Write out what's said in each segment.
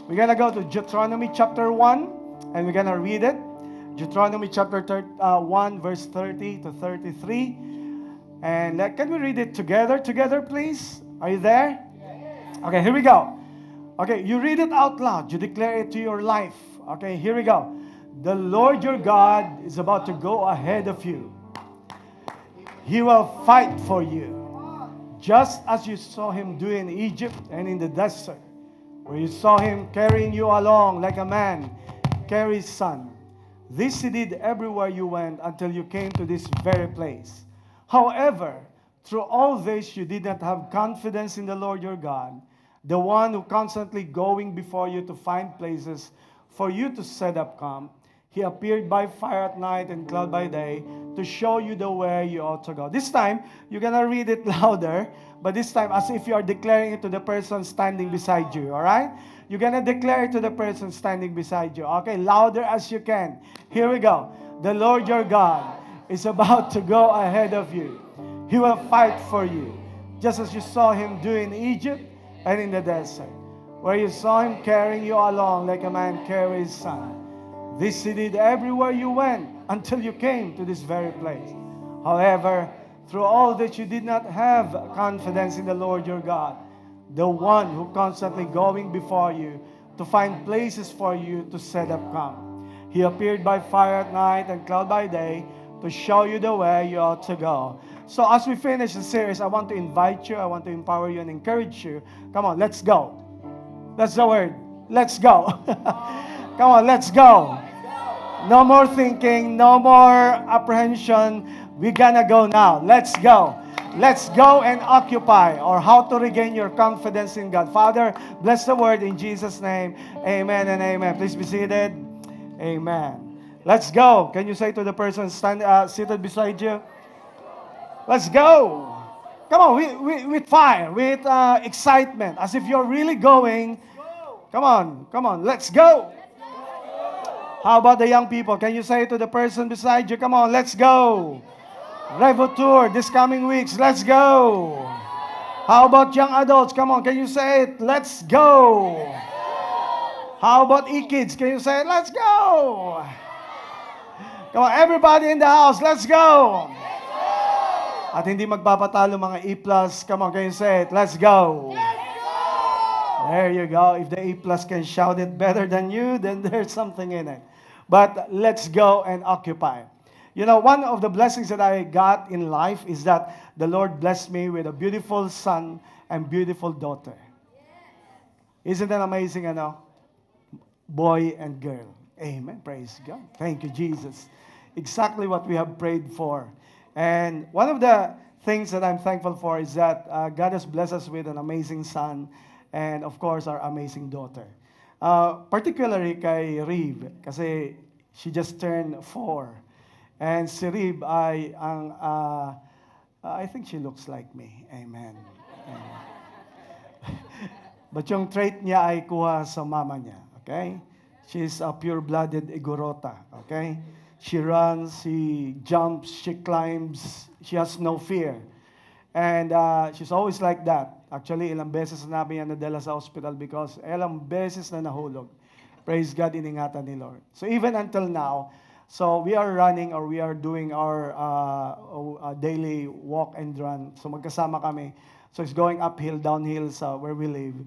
We're going to go to Deuteronomy chapter 1, and we're going to read it. Deuteronomy chapter 1, verse 30 to 33. And can we read it together, please? Are you there? Okay, here we go. Okay, you read it out loud. You declare it to your life. Okay, here we go. The Lord your God is about to go ahead of you. He will fight for you, just as you saw him do in Egypt and in the desert, where you saw him carrying you along like a man carries son. This he did everywhere you went until you came to this very place. However, through all this you did not have confidence in the Lord your God, the one who constantly going before you to find places for you to set up camp. He appeared by fire at night and cloud by day to show you the way you ought to go. This time, you're going to read it louder, but this time as if you are declaring it to the person standing beside you, all right? You're going to declare it to the person standing beside you. Okay, louder as you can. Here we go. The Lord your God is about to go ahead of you. He will fight for you, just as you saw him do in Egypt and in the desert, where you saw him carrying you along like a man carries his son. This he did everywhere you went until you came to this very place. However, through all that you did not have confidence in the Lord your God, the one who constantly going before you to find places for you to set up camp. He appeared by fire at night and cloud by day to show you the way you ought to go. So as we finish the series, I want to invite you, I want to empower you and encourage you. Come on, let's go. That's the word. Let's go. Come on, let's go. No more thinking, no more apprehension. We're gonna go now. Let's go. Let's go and occupy, or how to regain your confidence in God. Father, bless the word in Jesus' name. Amen and amen. Please be seated. Amen. Let's go. Can you say to the person seated beside you? Let's go. Come on, with fire, with excitement, as if you're really going. Come on, let's go. How about the young people? Can you say to the person beside you, come on, let's go. Revo Tour this coming weeks, let's go. How about young adults? Come on, can you say it? Let's go. How about e-kids? Can you say it? Let's go. Come on, everybody in the house, let's go. At hindi magpapatalo mga E+. Come on, can you say it? Let's go. There you go. If the A+ can shout it better than you, then there's something in it. But let's go and occupy. You know, one of the blessings that I got in life is that the Lord blessed me with a beautiful son and beautiful daughter. Isn't that amazing, boy and girl? Amen. Praise God. Thank you, Jesus. Exactly what we have prayed for. And one of the things that I'm thankful for is that God has blessed us with an amazing son and, of course, our amazing daughter. Particularly kay Reeve, kasi she just turned 4. And si Reeve ay I think she looks like me. Amen. But yung trait niya ay kuha sa mama niya. Okay? She's a pure-blooded Igorota. Okay? She runs, she jumps, she climbs, she has no fear. And she's always like that. Actually, ilang beses na namin yan nadala sa hospital because ilang beses na nahulog. Praise God, iningatan ni Lord. So even until now, so we are running or we are doing our daily walk and run. So magkasama kami. So it's going uphill, downhill sa where we live.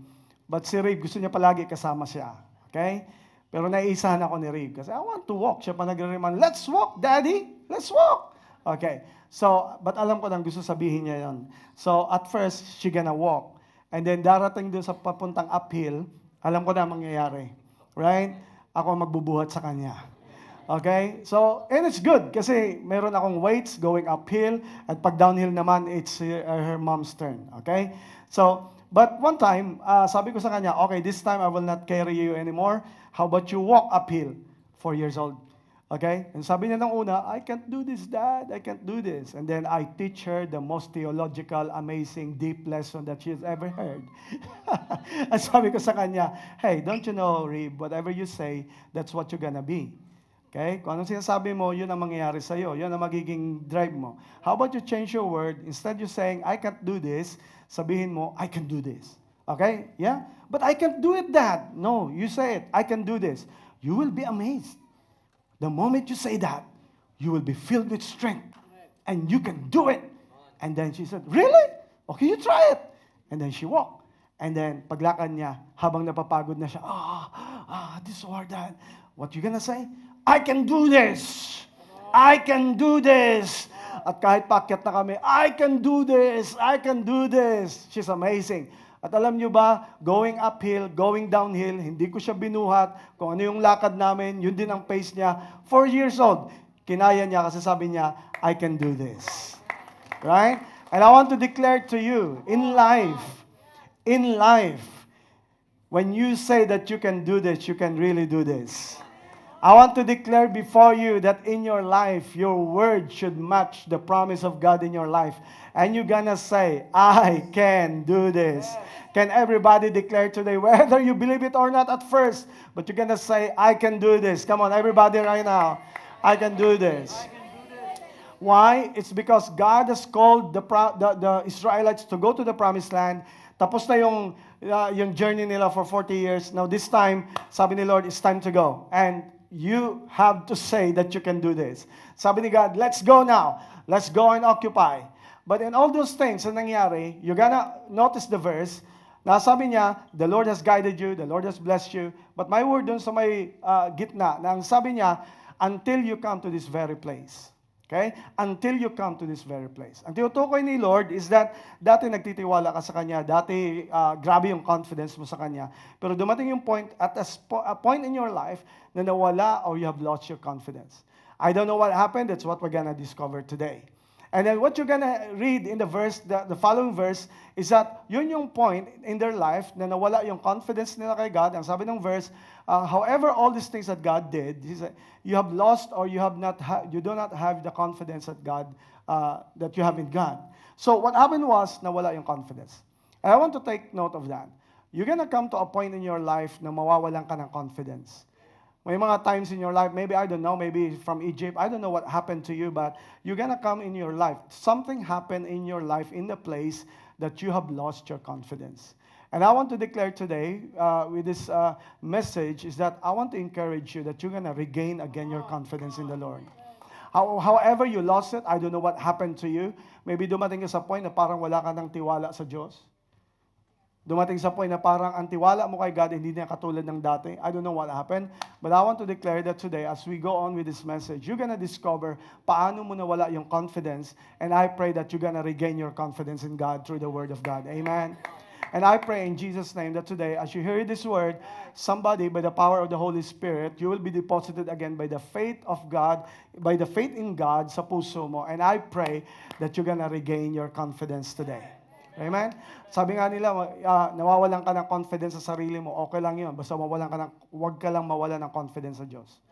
But si Reeve, gusto niya palagi kasama siya. Okay? Pero naiisahan ako ni Reeve kasi I want to walk. Siya pa nagre-remind, let's walk, Daddy! Let's walk! Okay. So, but alam ko nang gusto sabihin niya yon. So, at first, she gonna walk. And then, darating doon sa papuntang uphill, alam ko na mangyayari. Right? Ako magbubuhat sa kanya. Okay? So, and it's good kasi meron akong weights going uphill at pag downhill naman, it's her mom's turn. Okay? So, but one time, sabi ko sa kanya, okay, this time I will not carry you anymore. How about you walk uphill? 4 years old. Okay? And sabi niya nung una, I can't do this, Dad. I can't do this. And then I teach her the most theological, amazing, deep lesson that she has ever heard. At sabi ko sa kanya, hey, don't you know, Reeve, whatever you say, that's what you're gonna be. Okay? Kung anong sinasabi mo, yun ang mangyayari sa'yo. Yun ang magiging drive mo. How about you change your word? Instead you saying, I can't do this, sabihin mo, I can do this. Okay? Yeah? But I can't do it, Dad. No, you say it. I can do this. You will be amazed. The moment you say that, you will be filled with strength. And you can do it. And then she said, really? Okay, you try it. And then she walked. And then, paglakad niya, habang napapagod na siya, this is hard, Dad. What you gonna say? I can do this. I can do this. At kahit paakyat na kami, I can do this. I can do this. She's amazing. At alam nyo ba, going uphill, going downhill, hindi ko siya binuhat. Kung ano yung lakad namin, yun din ang pace niya. 4 years old, kinaya niya kasi sabi niya, I can do this. Right? And I want to declare to you, in life, when you say that you can do this, you can really do this. I want to declare before you that in your life, your word should match the promise of God in your life. And you're gonna say, I can do this. Can everybody declare today, whether you believe it or not at first, but you're gonna say, I can do this. Come on, everybody right now. I can do this. Why? It's because God has called the Israelites to go to the promised land. Tapos na yung journey nila for 40 years. Now this time, sabi ni Lord, it's time to go. And you have to say that you can do this. Sabi ni God, let's go now. Let's go and occupy. But in all those things na nangyari, you're gonna notice the verse, na sabi niya, the Lord has guided you, the Lord has blessed you. But my word dun sa may gitna, na ang sabi niya, until you come to this very place. Okay? Until you come to this very place. Ang tinutukoy ni Lord is that dati nagtitiwala ka sa Kanya, dati grabe yung confidence mo sa Kanya. Pero dumating yung point, at a point in your life, na nawala or you have lost your confidence. I don't know what happened. That's what we're gonna discover today. And then what you're gonna read in the verse, the following verse, is that yun yung point in their life na nawala yung confidence nila kay God. Ang sabi ng verse, however, all these things that God did, he said, you have lost or you do not have the confidence that God, that you have in God. So what happened was, nawala yung confidence. And I want to take note of that. You're gonna come to a point in your life na mawawalan ka ng confidence. May mga times in your life, maybe, I don't know, maybe from Egypt, I don't know what happened to you, but you're gonna come in your life. Something happened in your life, in the place that you have lost your confidence. And I want to declare today, with this message, is that I want to encourage you that you're gonna regain again your confidence in the Lord. However you lost it, I don't know what happened to you. Maybe dumating ka sa point na parang wala ka ng tiwala sa Diyos. Dumating sa point na parang ang tiwala mo kay God hindi na katulad ng dati. I don't know what happened. But I want to declare that today, as we go on with this message, you're gonna discover paano mo nawala yung confidence. And I pray that you're gonna regain your confidence in God through the Word of God. Amen. And I pray in Jesus' name that today, as you hear this word, somebody, by the power of the Holy Spirit, you will be deposited again by the faith of God, by the faith in God sa puso mo. And I pray that you're gonna regain your confidence today. Amen? Sabi nga nila, nawawalan ka ng confidence sa sarili mo, okay lang yun. Basta huwag ka lang mawalan ng confidence sa Diyos.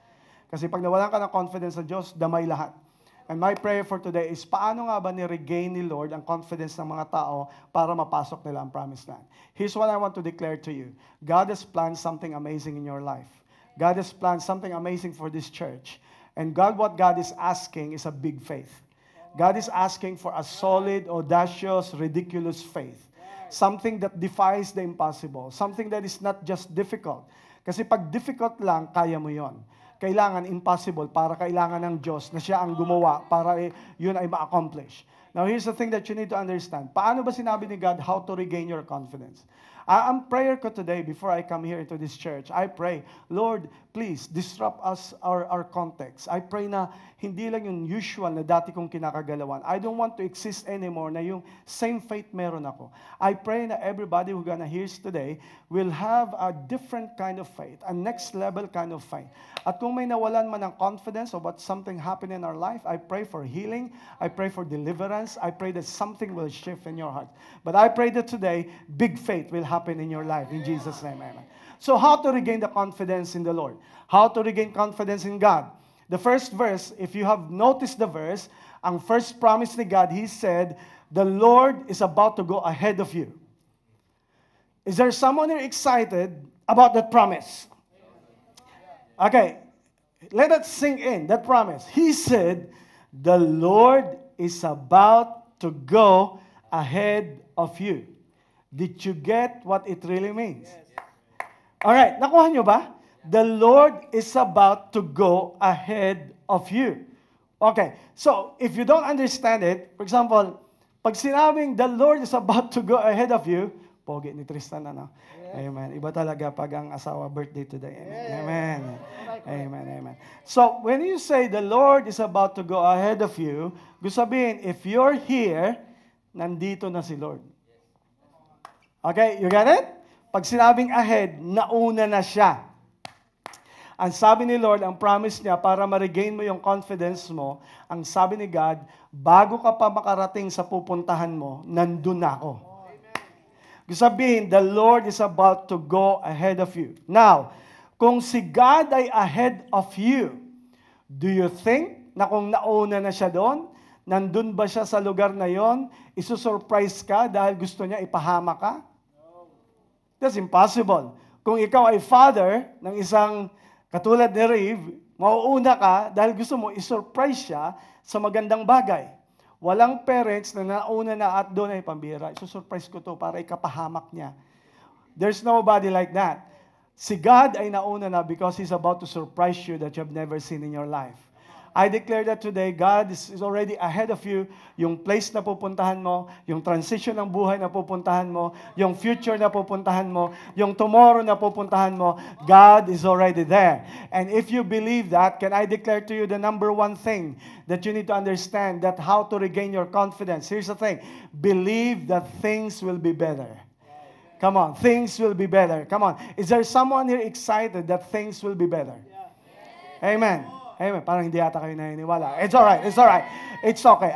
Kasi pag nawalan ka ng confidence sa Diyos, damay lahat. And my prayer for today is, paano nga ba ni-regain ni Lord ang confidence ng mga tao para mapasok nila ang promised land? Here's what I want to declare to you. God has planned something amazing in your life. God has planned something amazing for this church. And what God is asking is a big faith. God is asking for a solid, audacious, ridiculous faith. Something that defies the impossible. Something that is not just difficult. Kasi pag difficult lang, kaya mo yon. Kailangan impossible para kailangan ng Diyos na siya ang gumawa para yun ay ma-accomplish. Now, here's the thing that you need to understand. Paano ba sinabi ni God how to regain your confidence? Ang prayer ko today, before I come here into this church, I pray, Lord, please disrupt us, our context. I pray na hindi lang yung usual na dati kong kinakagalawan. I don't want to exist anymore na yung same faith meron ako. I pray na everybody who gonna hear today will have a different kind of faith, a next level kind of faith. At kung may nawalan man ng confidence about something happened in our life, I pray for healing, I pray for deliverance, I pray that something will shift in your heart. But I pray that today, big faith will happen in your life. In Jesus' name, amen. So how to regain the confidence in the Lord? How to regain confidence in God? The first verse, if you have noticed the verse, ang first promise ni God, He said, the Lord is about to go ahead of you. Is there someone here excited about that promise? Okay, let us sink in that promise. He said, the Lord is about to go ahead of you. Did you get what it really means? Yes. Alright, nakuha nyo ba? The Lord is about to go ahead of you. Okay, so if you don't understand it, for example, pag sinabing the Lord is about to go ahead of you, pogi ni Tristan, ano? Yes. Amen. Iba talaga pag ang asawa birthday today. Amen. Yes. Amen. Amen. Amen. So, when you say the Lord is about to go ahead of you, gusto sabihin, if you're here, nandito na si Lord. Okay, you get it? Pag sinabing ahead, nauna na siya. Ang sabi ni Lord, ang promise niya, para ma-regain mo yung confidence mo, ang sabi ni God, bago ka pa makarating sa pupuntahan mo, nandun na ako. Gusto sabihin, the Lord is about to go ahead of you. Now, kung si God ay ahead of you, do you think na kung nauna na siya doon, nandun ba siya sa lugar na yon, isusurprise ka dahil gusto niya ipahama ka? That's impossible. Kung ikaw ay father ng isang katulad ni Rave, mauuna ka dahil gusto mo isurprise siya sa magandang bagay. Walang parents na nauna na at doon ay pambira. Isusurprise ko to para ikapahamak niya. There's nobody like that. Si God ay nauna na because He's about to surprise you that you have never seen in your life. I declare that today, God is already ahead of you. Yung place na pupuntahan mo, yung transition ng buhay na pupuntahan mo, yung future na pupuntahan mo, yung tomorrow na pupuntahan mo, God is already there. And if you believe that, can I declare to you the number one thing that you need to understand, that how to regain your confidence? Here's the thing. Believe that things will be better. Come on, things will be better. Come on. Is there someone here excited that things will be better? Amen. Amen. Parang hindi yata kayo naniniwala. It's all right. It's all right. It's okay.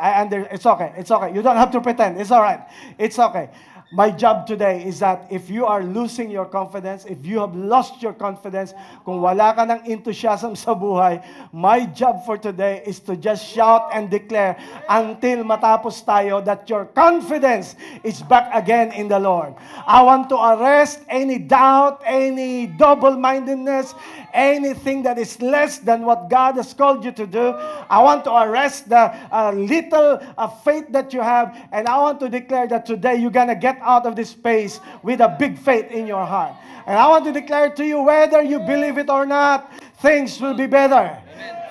It's okay. It's okay. You don't have to pretend. It's all right. It's okay. My job today is that if you are losing your confidence, if you have lost your confidence, kung wala ka ng enthusiasm sa buhay, my job for today is to just shout and declare until matapos tayo that your confidence is back again in the Lord. I want to arrest any doubt, any double-mindedness, anything that is less than what God has called you to do. I want to arrest the little faith that you have, and I want to declare that today you're going to get out of this space with a big faith in your heart. And I want to declare to you, whether you believe it or not, things will be better.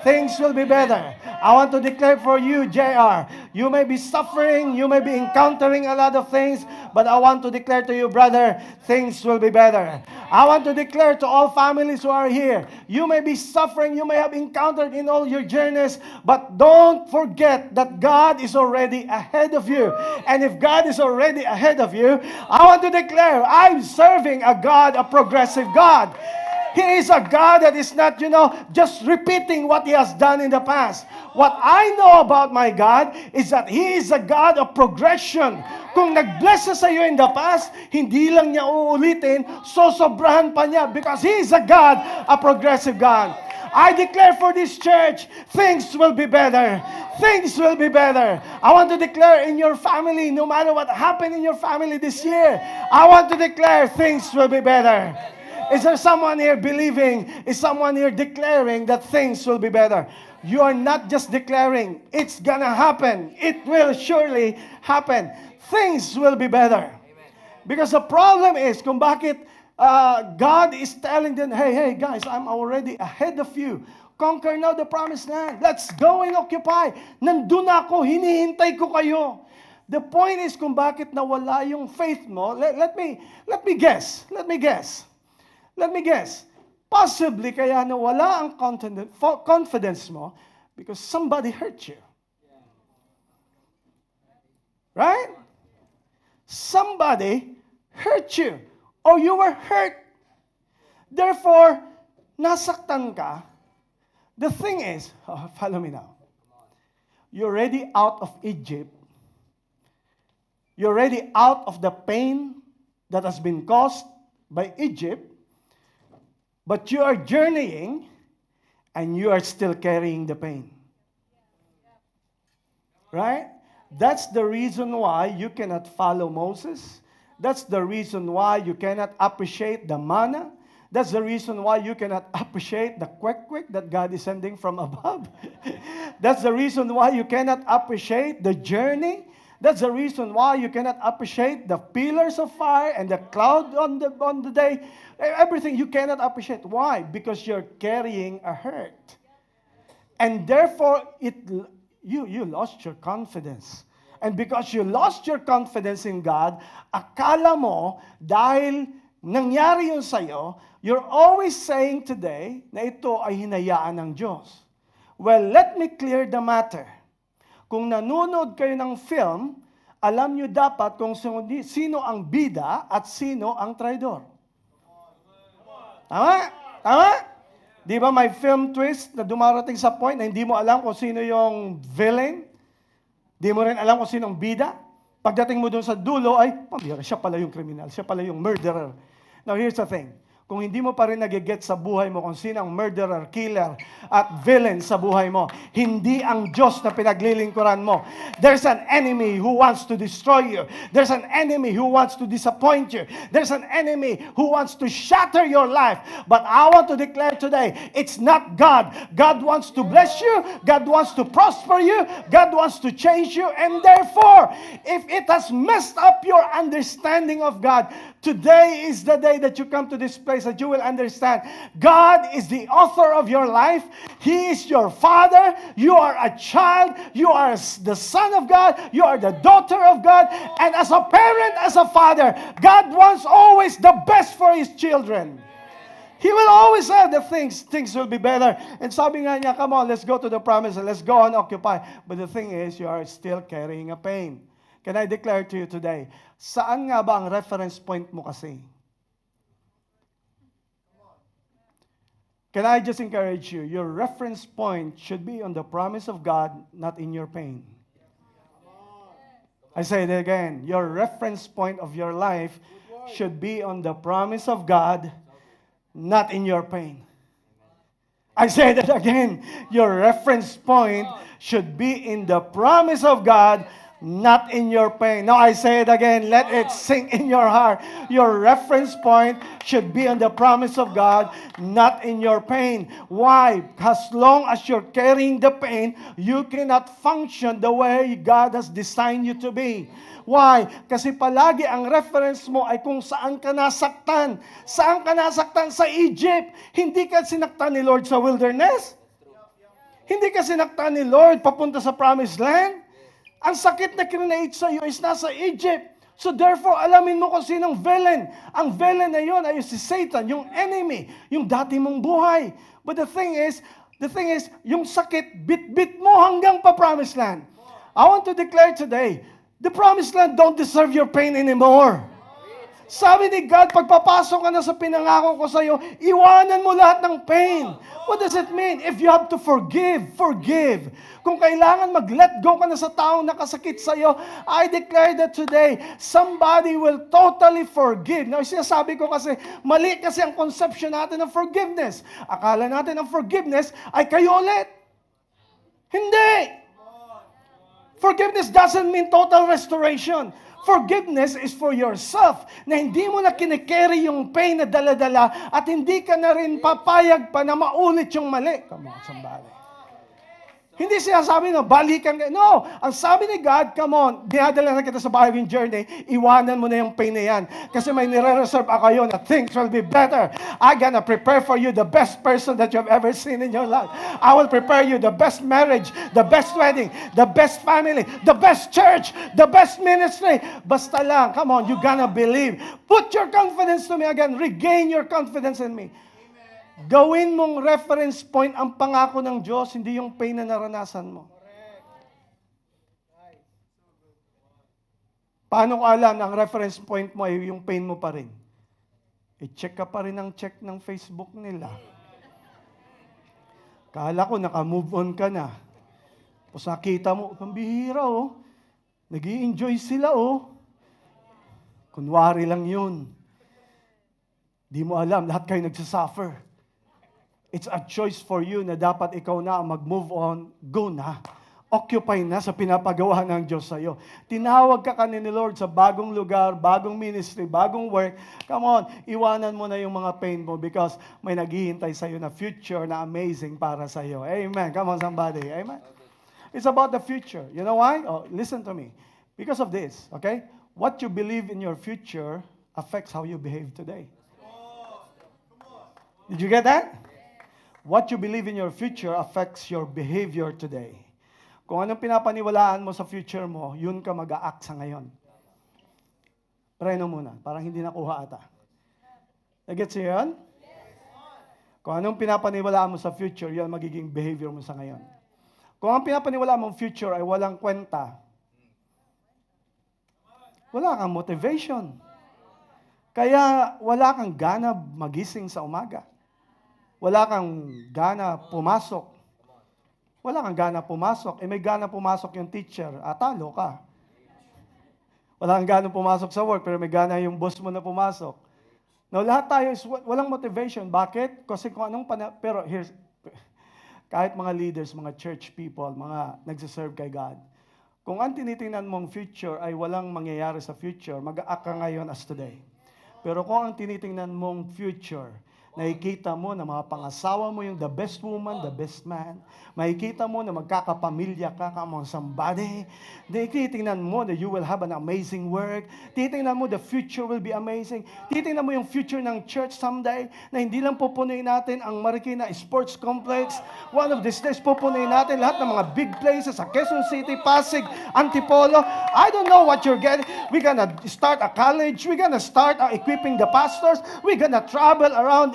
Things will be better. I want to declare for you, JR, you may be suffering, you may be encountering a lot of things, but I want to declare to you, brother, things will be better. I want to declare to all families who are here, you may be suffering, you may have encountered in all your journeys, but don't forget that God is already ahead of you. And if God is already ahead of you, I want to declare, I'm serving a God, a progressive God. He is a God that is not, just repeating what He has done in the past. What I know about my God is that He is a God of progression. Kung nag-bless sa iyo in the past, hindi lang niya uulitin, sosobrahan pa niya because He is a God, a progressive God. I declare for this church, things will be better. Things will be better. I want to declare in your family, no matter what happened in your family this year, I want to declare things will be better. Is there someone here believing? Is someone here declaring that things will be better? You are not just declaring, it's gonna happen. It will surely happen. Things will be better. Because the problem is, kung bakit God is telling them, hey guys, I'm already ahead of you. Conquer now the promised land. Let's go and occupy. Nandun ako, hinihintay ko kayo. The point is kung bakit nawala yung faith mo. Let me guess. Let me guess. Possibly kaya nawala ang confidence mo because somebody hurt you. Right? Somebody hurt you. Or you were hurt. Therefore, nasaktan ka. The thing is, follow me now. You're already out of Egypt. You're already out of the pain that has been caused by Egypt. But you are journeying and you are still carrying the pain. Right? That's the reason why you cannot follow Moses. That's the reason why you cannot appreciate the manna. That's the reason why you cannot appreciate the quick that God is sending from above. That's the reason why you cannot appreciate the journey. That's the reason why you cannot appreciate the pillars of fire and the cloud on the day. Everything you cannot appreciate. Why? Because you're carrying a hurt. And therefore, you lost your confidence. And because you lost your confidence in God, akala mo, dahil nangyari yun sa'yo, you're always saying today na ito ay hinayaan ng Diyos. Well, let me clear the matter. Kung nanonood kayo ng film, alam nyo dapat kung sino ang bida at sino ang traidor. Tama? Tama? Di ba may film twist na dumarating sa point na hindi mo alam kung sino yung villain? Di mo rin alam kung sino ang bida? Pagdating mo doon sa dulo ay, siya pala yung criminal, siya pala yung murderer. Now here's the thing. Kung hindi mo pa rin nagiget sa buhay mo kung sino ang murderer, killer, at villain sa buhay mo, hindi ang Diyos na pinaglilingkuran mo. There's an enemy who wants to destroy you. There's an enemy who wants to disappoint you. There's an enemy who wants to shatter your life. But I want to declare today, it's not God. God wants to bless you. God wants to prosper you. God wants to change you. And therefore, if it has messed up your understanding of God, today is the day that you come to this place that you will understand God is the author of your life. He is your father. You are a child. You are the son of God. You are the daughter of God. And as a parent, as a father, God wants always the best for His children. He will always have the things will be better. And sabi nga niya, come on, let's go to the promise and let's go and occupy. But the thing is, you are still carrying a pain. Can I declare to you today, saan nga ba ang reference point mo kasi? Can I just encourage you, your reference point should be on the promise of God, not in your pain. I say it again, your reference point of your life should be on the promise of God, not in your pain. I say that again, your reference point should be in the promise of God, not in your pain. Now I say it again, let it sink in your heart. Your reference point should be on the promise of God, not in your pain. Why? As long as you're carrying the pain, you cannot function the way God has designed you to be. Why? Kasi palagi ang reference mo ay kung saan ka nasaktan. Saan ka nasaktan? Sa Egypt. Hindi ka sinaktan ni Lord sa wilderness. Hindi ka sinaktan ni Lord papunta sa promised land. Ang sakit na kinanait sa iyo is nasa Egypt. So therefore, alamin mo kung sinong villain. Ang villain na yon ay si Satan, yung enemy, yung dati mong buhay. But the thing is, yung sakit, bit-bit mo hanggang pa promised land. I want to declare today, the promised land don't deserve your pain anymore. Sabi ni God, pagpapasok ka na sa pinangako ko sa iyo, iwanan mo lahat ng pain. What does it mean? If you have to forgive, forgive. Kung kailangan mag-let go ka na sa taong nakasakit sa iyo, I declare that today, somebody will totally forgive. Now, sinasabi ko kasi, mali kasi ang conception natin ng forgiveness. Akala natin ang forgiveness ay kayo ulit. Hindi. Forgiveness doesn't mean total restoration. Forgiveness is for yourself, na hindi mo na kinikerry yung pain na dala-dala at hindi ka na rin papayag pa na maulit yung mali. Come on, somebody. Hindi siya sabi na balikan ka. No, ang sabi ni God, come on, dinadala na kita sa bahaging journey, iwanan mo na yung pain na yan. Kasi may nire-reserve ako yun na things will be better. I'm gonna prepare for you the best person that you have ever seen in your life. I will prepare you the best marriage, the best wedding, the best family, the best church, the best ministry. Basta lang, come on, you gonna believe. Put your confidence to me again. Regain your confidence in me. Gawin mong reference point ang pangako ng Diyos, hindi yung pain na naranasan mo. Paano ko alam na ang reference point mo ay yung pain mo pa rin? I-check ka pa rin ang check ng Facebook nila. Kala ko naka-move on ka na. Tapos nakita mo, pambihira oh. Nag-i-enjoy sila oh. Kunwari lang yun. Di mo alam, lahat kayo nagsasuffer. It's a choice for you na dapat ikaw na mag-move on, go na. Occupy na sa pinapagawa ng Diyos sa iyo. Tinawag ka ni Lord sa bagong lugar, bagong ministry, bagong work. Come on, iwanan mo na yung mga pain mo because may naghihintay sa iyo na future na amazing para sa iyo. Amen. Come on somebody. Amen. It's about the future. You know why? Oh, listen to me. Because of this, okay? What you believe in your future affects how you behave today. Did you get that? What you believe in your future affects your behavior today. Kung anong pinapaniwalaan mo sa future mo, yun ka mag-a-act sa ngayon. Preno muna, parang hindi nakuha ata. Nagets niyo yun? Kung anong pinapaniwalaan mo sa future, yun magiging behavior mo sa ngayon. Kung ang pinapaniwalaan mong future ay walang kwenta, wala kang motivation. Kaya wala kang gana magising sa umaga. Wala kang gana pumasok. Wala kang gana pumasok. May gana pumasok yung teacher. Talo ka. Wala kang gana pumasok sa work, pero may gana yung boss mo na pumasok. No, lahat tayo is walang motivation. Bakit? Kasi kung anong pero here's, kahit mga leaders, mga church people, mga nagsiserve kay God, kung ang tinitingnan mong future ay walang mangyayari sa future, mag-a-act ka ngayon as today. Pero kung ang tinitingnan mong future, nakikita mo na mga pangasawa mo yung the best woman, the best man. Makikita mo na magkakapamilya ka, come on somebody. Titingnan mo that you will have an amazing work. Titingnan mo the future will be amazing. Titingnan mo yung future ng church someday na hindi lang pupunuin natin ang Marikina Sports Complex. One of these days pupunuin natin lahat ng mga big places sa Quezon City, Pasig, Antipolo. I don't know what you're getting. We're gonna start a college. We're gonna start equipping the pastors. We're gonna travel around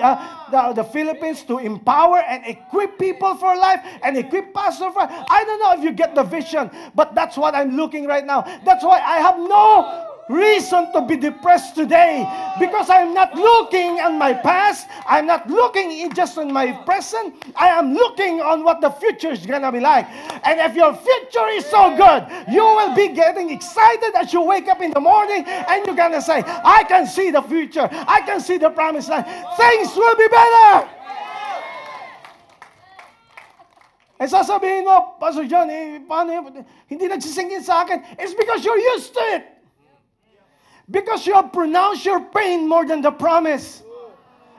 the Philippines to empower and equip people for life and equip pastors for life. I don't know if you get the vision, but that's what I'm looking right now. That's why I have no reason to be depressed today, because I'm not looking on my past. I'm not looking just on my present. I am looking on what the future is gonna be like. And if your future is so good, you will be getting excited as you wake up in the morning, and you're gonna say, I can see the future. I can see the promised land. Things will be better. Eh sasabihin mo, Pastor John, paano yun? Hindi nagsisingin sa akin. It's because you're used to it. Because you have pronounced your pain more than the promise.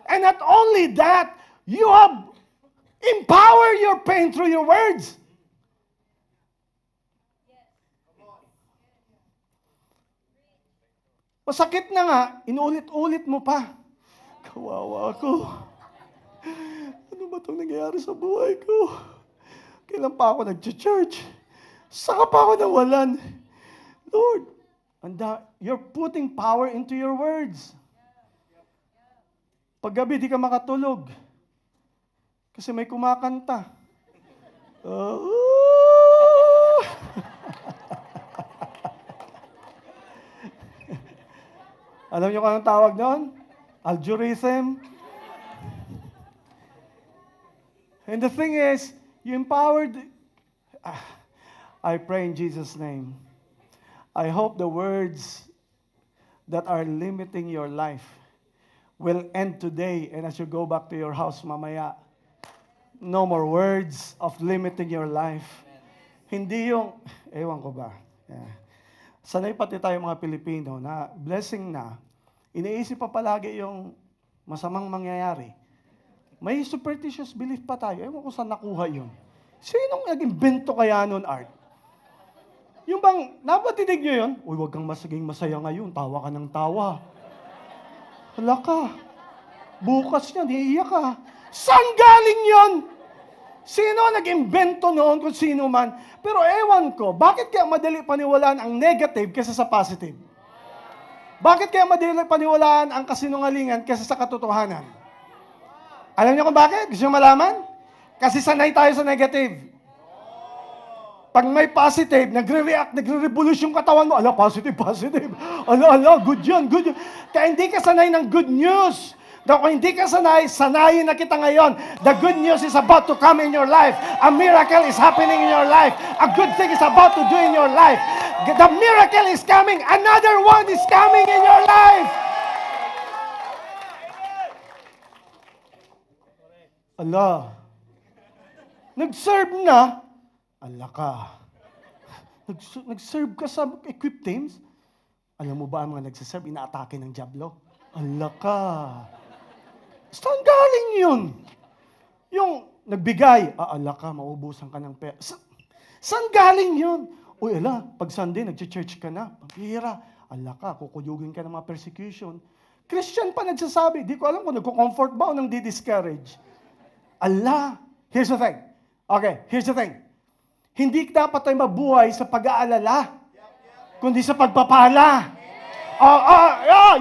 And not only that, you have empowered your pain through your words. Masakit na nga, inulit-ulit mo pa. Kawawa ako. Ano ba itong nangyayari sa buhay ko? Kailan pa ako nag-church? Saka pa ako nawalan? Lord, and you're putting power into your words. Pag gabi, di ka makatulog. Kasi may kumakanta. Alam niyo kung anong tawag doon? Algorithm. And the thing is, you empowered. I pray in Jesus' name. I hope the words that are limiting your life will end today, and as you go back to your house mamaya, no more words of limiting your life. Hindi yung, ewan ko ba, sanay pati tayo mga Pilipino na blessing na, iniisip pa palagi yung masamang mangyayari. May superstitious belief pa tayo. Ewan ko saan nakuha yun. Sinong nag-invento kaya nun, Art? Yung bang, napatinig nyo yun? Uy, huwag kang masaging masaya ngayon. Tawa ka ng tawa. Hala ka. Bukas niyan, iiyak ka. Saan galing yun? Sino nag-invento noon kung sino man? Pero ewan ko, bakit kaya madali paniwalaan ang negative kaysa sa positive? Bakit kaya madali paniwalaan ang kasinungalingan kaysa sa katotohanan? Alam niyo kung bakit? Gusto niyo malaman? Kasi sanay tayo sa negative. Pag may positive, nagre-react, nagre-revolution yung katawan mo. Ala, positive, positive. Ala, good yun, good yun. Kaya hindi ka sanay ng good news. Kung hindi ka sanay, sanayin na kita ngayon. The good news is about to come in your life. A miracle is happening in your life. A good thing is about to do in your life. The miracle is coming. Another one is coming in your life. Ala, nag-serve na. Ala ka. Nag-serve ka sa equip teams? Alam mo ba ang mga nagsiserve, inaatake ng Diablo? Ala ka. Saan galing yun? Yung nagbigay, ala ka, maubusan ka ng pera. Saan galing yun? Uy, ala, pag Sunday, nag-church ka na. Pambihira. Ala ka, kukuyugin ka ng mga persecution. Christian pa nagsasabi. Di ko alam kung nagko-comfort ba o nang di-discourage. Ala, here's the thing. Okay, here's the thing. Hindi dapat tayo mabuhay sa pag-aalala, kundi sa pagpapala.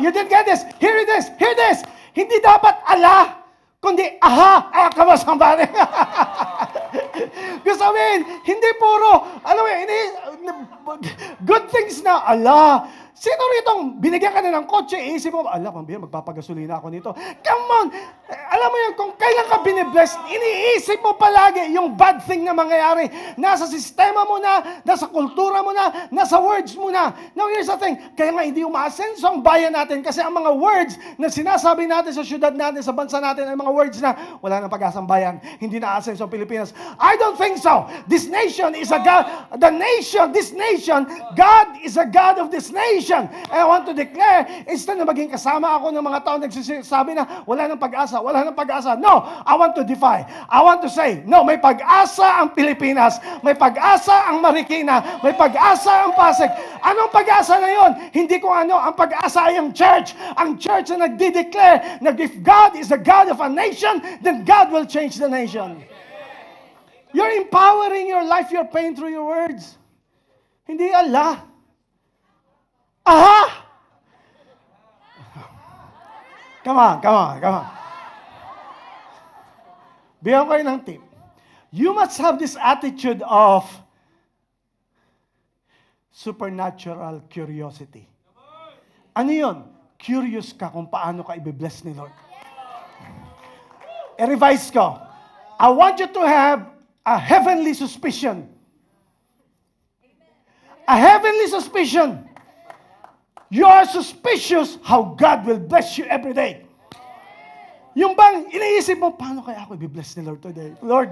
You didn't get this. Hear this. Hear this. Hindi dapat ala, kundi aha. Come on, somebody. Because I mean, hindi puro, alam mo, good things na ala. Sino ritong binigyan ka na ng kotse, iisip mo, ala, pambira, magpapagasolina ako nito. Come on! Alam mo yun, kung kailan ka binibless, iniisip mo palagi yung bad thing na mangyayari. Nasa sistema mo na, nasa kultura mo na, nasa words mo na. Now, here's the thing, kaya nga hindi umaasenso ang bayan natin kasi ang mga words na sinasabi natin sa syudad natin, sa bansa natin, ay mga words na wala nang pag-asang bayan. Hindi na aasenso ang Pilipinas. I don't think so. This nation is a God, God is a God of this nation. And I want to declare, instead na maging kasama ako ng mga tao nagsasabi na wala nang pag-asa, wala nang pag-asa. No, I want to defy. I want to say, no, may pag-asa ang Pilipinas, may pag-asa ang Marikina, may pag-asa ang Pasig. Anong pag-asa na yon? Hindi ko ano, ang pag-asa ay ang church. Ang church na nagdi-declare na if God is the God of a nation, then God will change the nation. You're empowering your life, your pain through your words. Hindi Allah. Aha! Come on. Bigyan ko kayo ng tip. You must have this attitude of supernatural curiosity. Ano yun? Curious ka kung paano ka i-bless ni Lord. I-revise ko. I want you to have a heavenly suspicion. A heavenly suspicion. You are suspicious how God will bless you every day. Yung bang iniisip mo, paano kaya ako i-bless ni Lord today? Lord,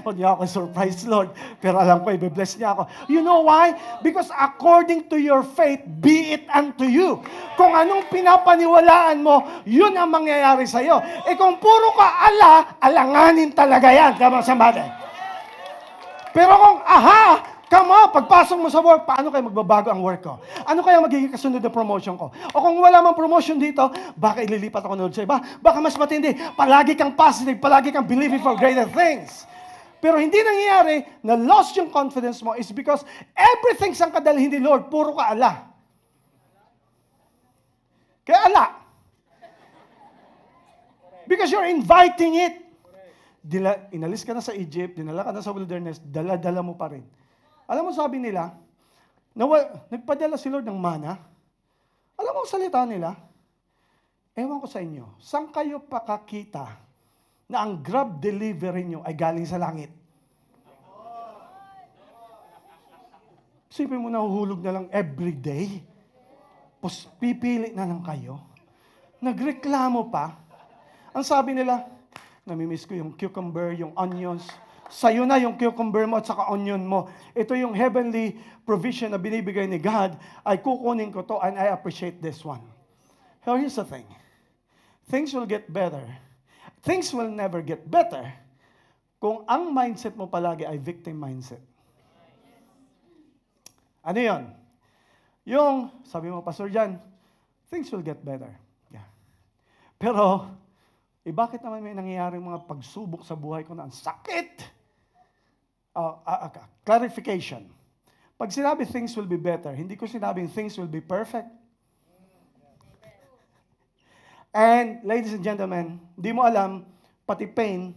huwag niya ako surprise, Lord. Pero alam ko, i-bless niya ako. You know why? Because according to your faith, be it unto you. Kung anong pinapaniwalaan mo, yun ang mangyayari sa'yo. Eh kung puro ka alanganin talaga yan. Come on, somebody. Pero kung come on, pagpasok mo sa work, paano kaya magbabago ang work ko? Ano kaya magiging kasunod na promotion ko? O kung wala mang promotion dito, baka ililipat ako noon sa iba. Baka mas matindi. Palagi kang positive, palagi kang believing for greater things. Pero hindi nangyayari na lost yung confidence mo is because everything sang kadalhin ni Lord, puro ka ala. Kaya ala. Because you're inviting it. Inalis ka na sa Egypt, dinala ka na sa wilderness, dala-dala mo pa rin. Alam mo sabi nila, nagpadala si Lord ng mana. Alam mo ang salita nila? Ewan ko sa inyo, saan kayo pakakita na ang grab delivery nyo ay galing sa langit? Isipin mo, nahuhulog na lang everyday. Pipili na lang kayo. Nagreklamo pa. Ang sabi nila, namimiss ko yung cucumber, yung onions. Sa'yo na yung cucumber mo at saka onion mo. Ito yung heavenly provision na binibigay ni God. Ay kukunin ko to and I appreciate this one. Here's the thing. Things will get better. Things will never get better kung ang mindset mo palagi ay victim mindset. Ano yun? Yung, sabi mo, Pastor Jan, things will get better. Yeah. Pero, bakit naman may nangyayaring mga pagsubok sa buhay ko na ang sakit? Clarification. Pag sinabi things will be better, hindi ko sinabing things will be perfect. And ladies and gentlemen, di mo alam, pati pain,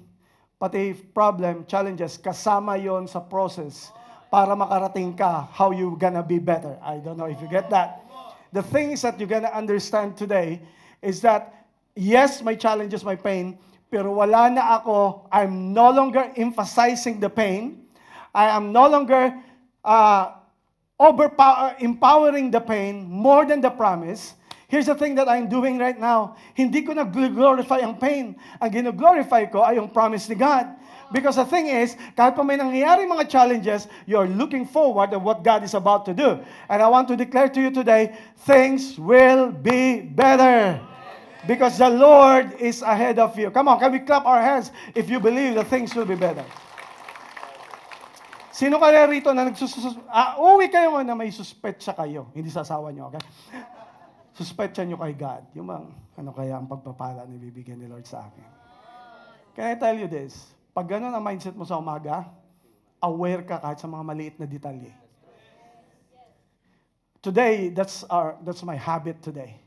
pati problem, challenges, kasama yon sa process para makarating ka how you gonna be better. I don't know if you get that. The things that you're gonna understand today is that, yes, my challenges, my pain, pero wala na ako, I'm no longer emphasizing the pain. I am no longer empowering the pain more than the promise. Here's the thing that I'm doing right now. Hindi ko nag-glorify ang pain. Ang gino-glorify ko ay yung promise ni God. Because the thing is, kahit pa may nangyayari mga challenges, you're looking forward to what God is about to do. And I want to declare to you today, things will be better. Because the Lord is ahead of you. Come on, can we clap our hands if you believe that things will be better? Sino kaya rito na uwi kayo na may suspetsa kayo, hindi sa asawa nyo, okay? Suspetsa nyo kay God. Yung bang, ano kaya ang pagpapala na bibigyan ni Lord sa akin? Can I tell you this? Pag gano'n ang mindset mo sa umaga, aware ka kahit sa mga maliit na detalye. Today, that's my habit today.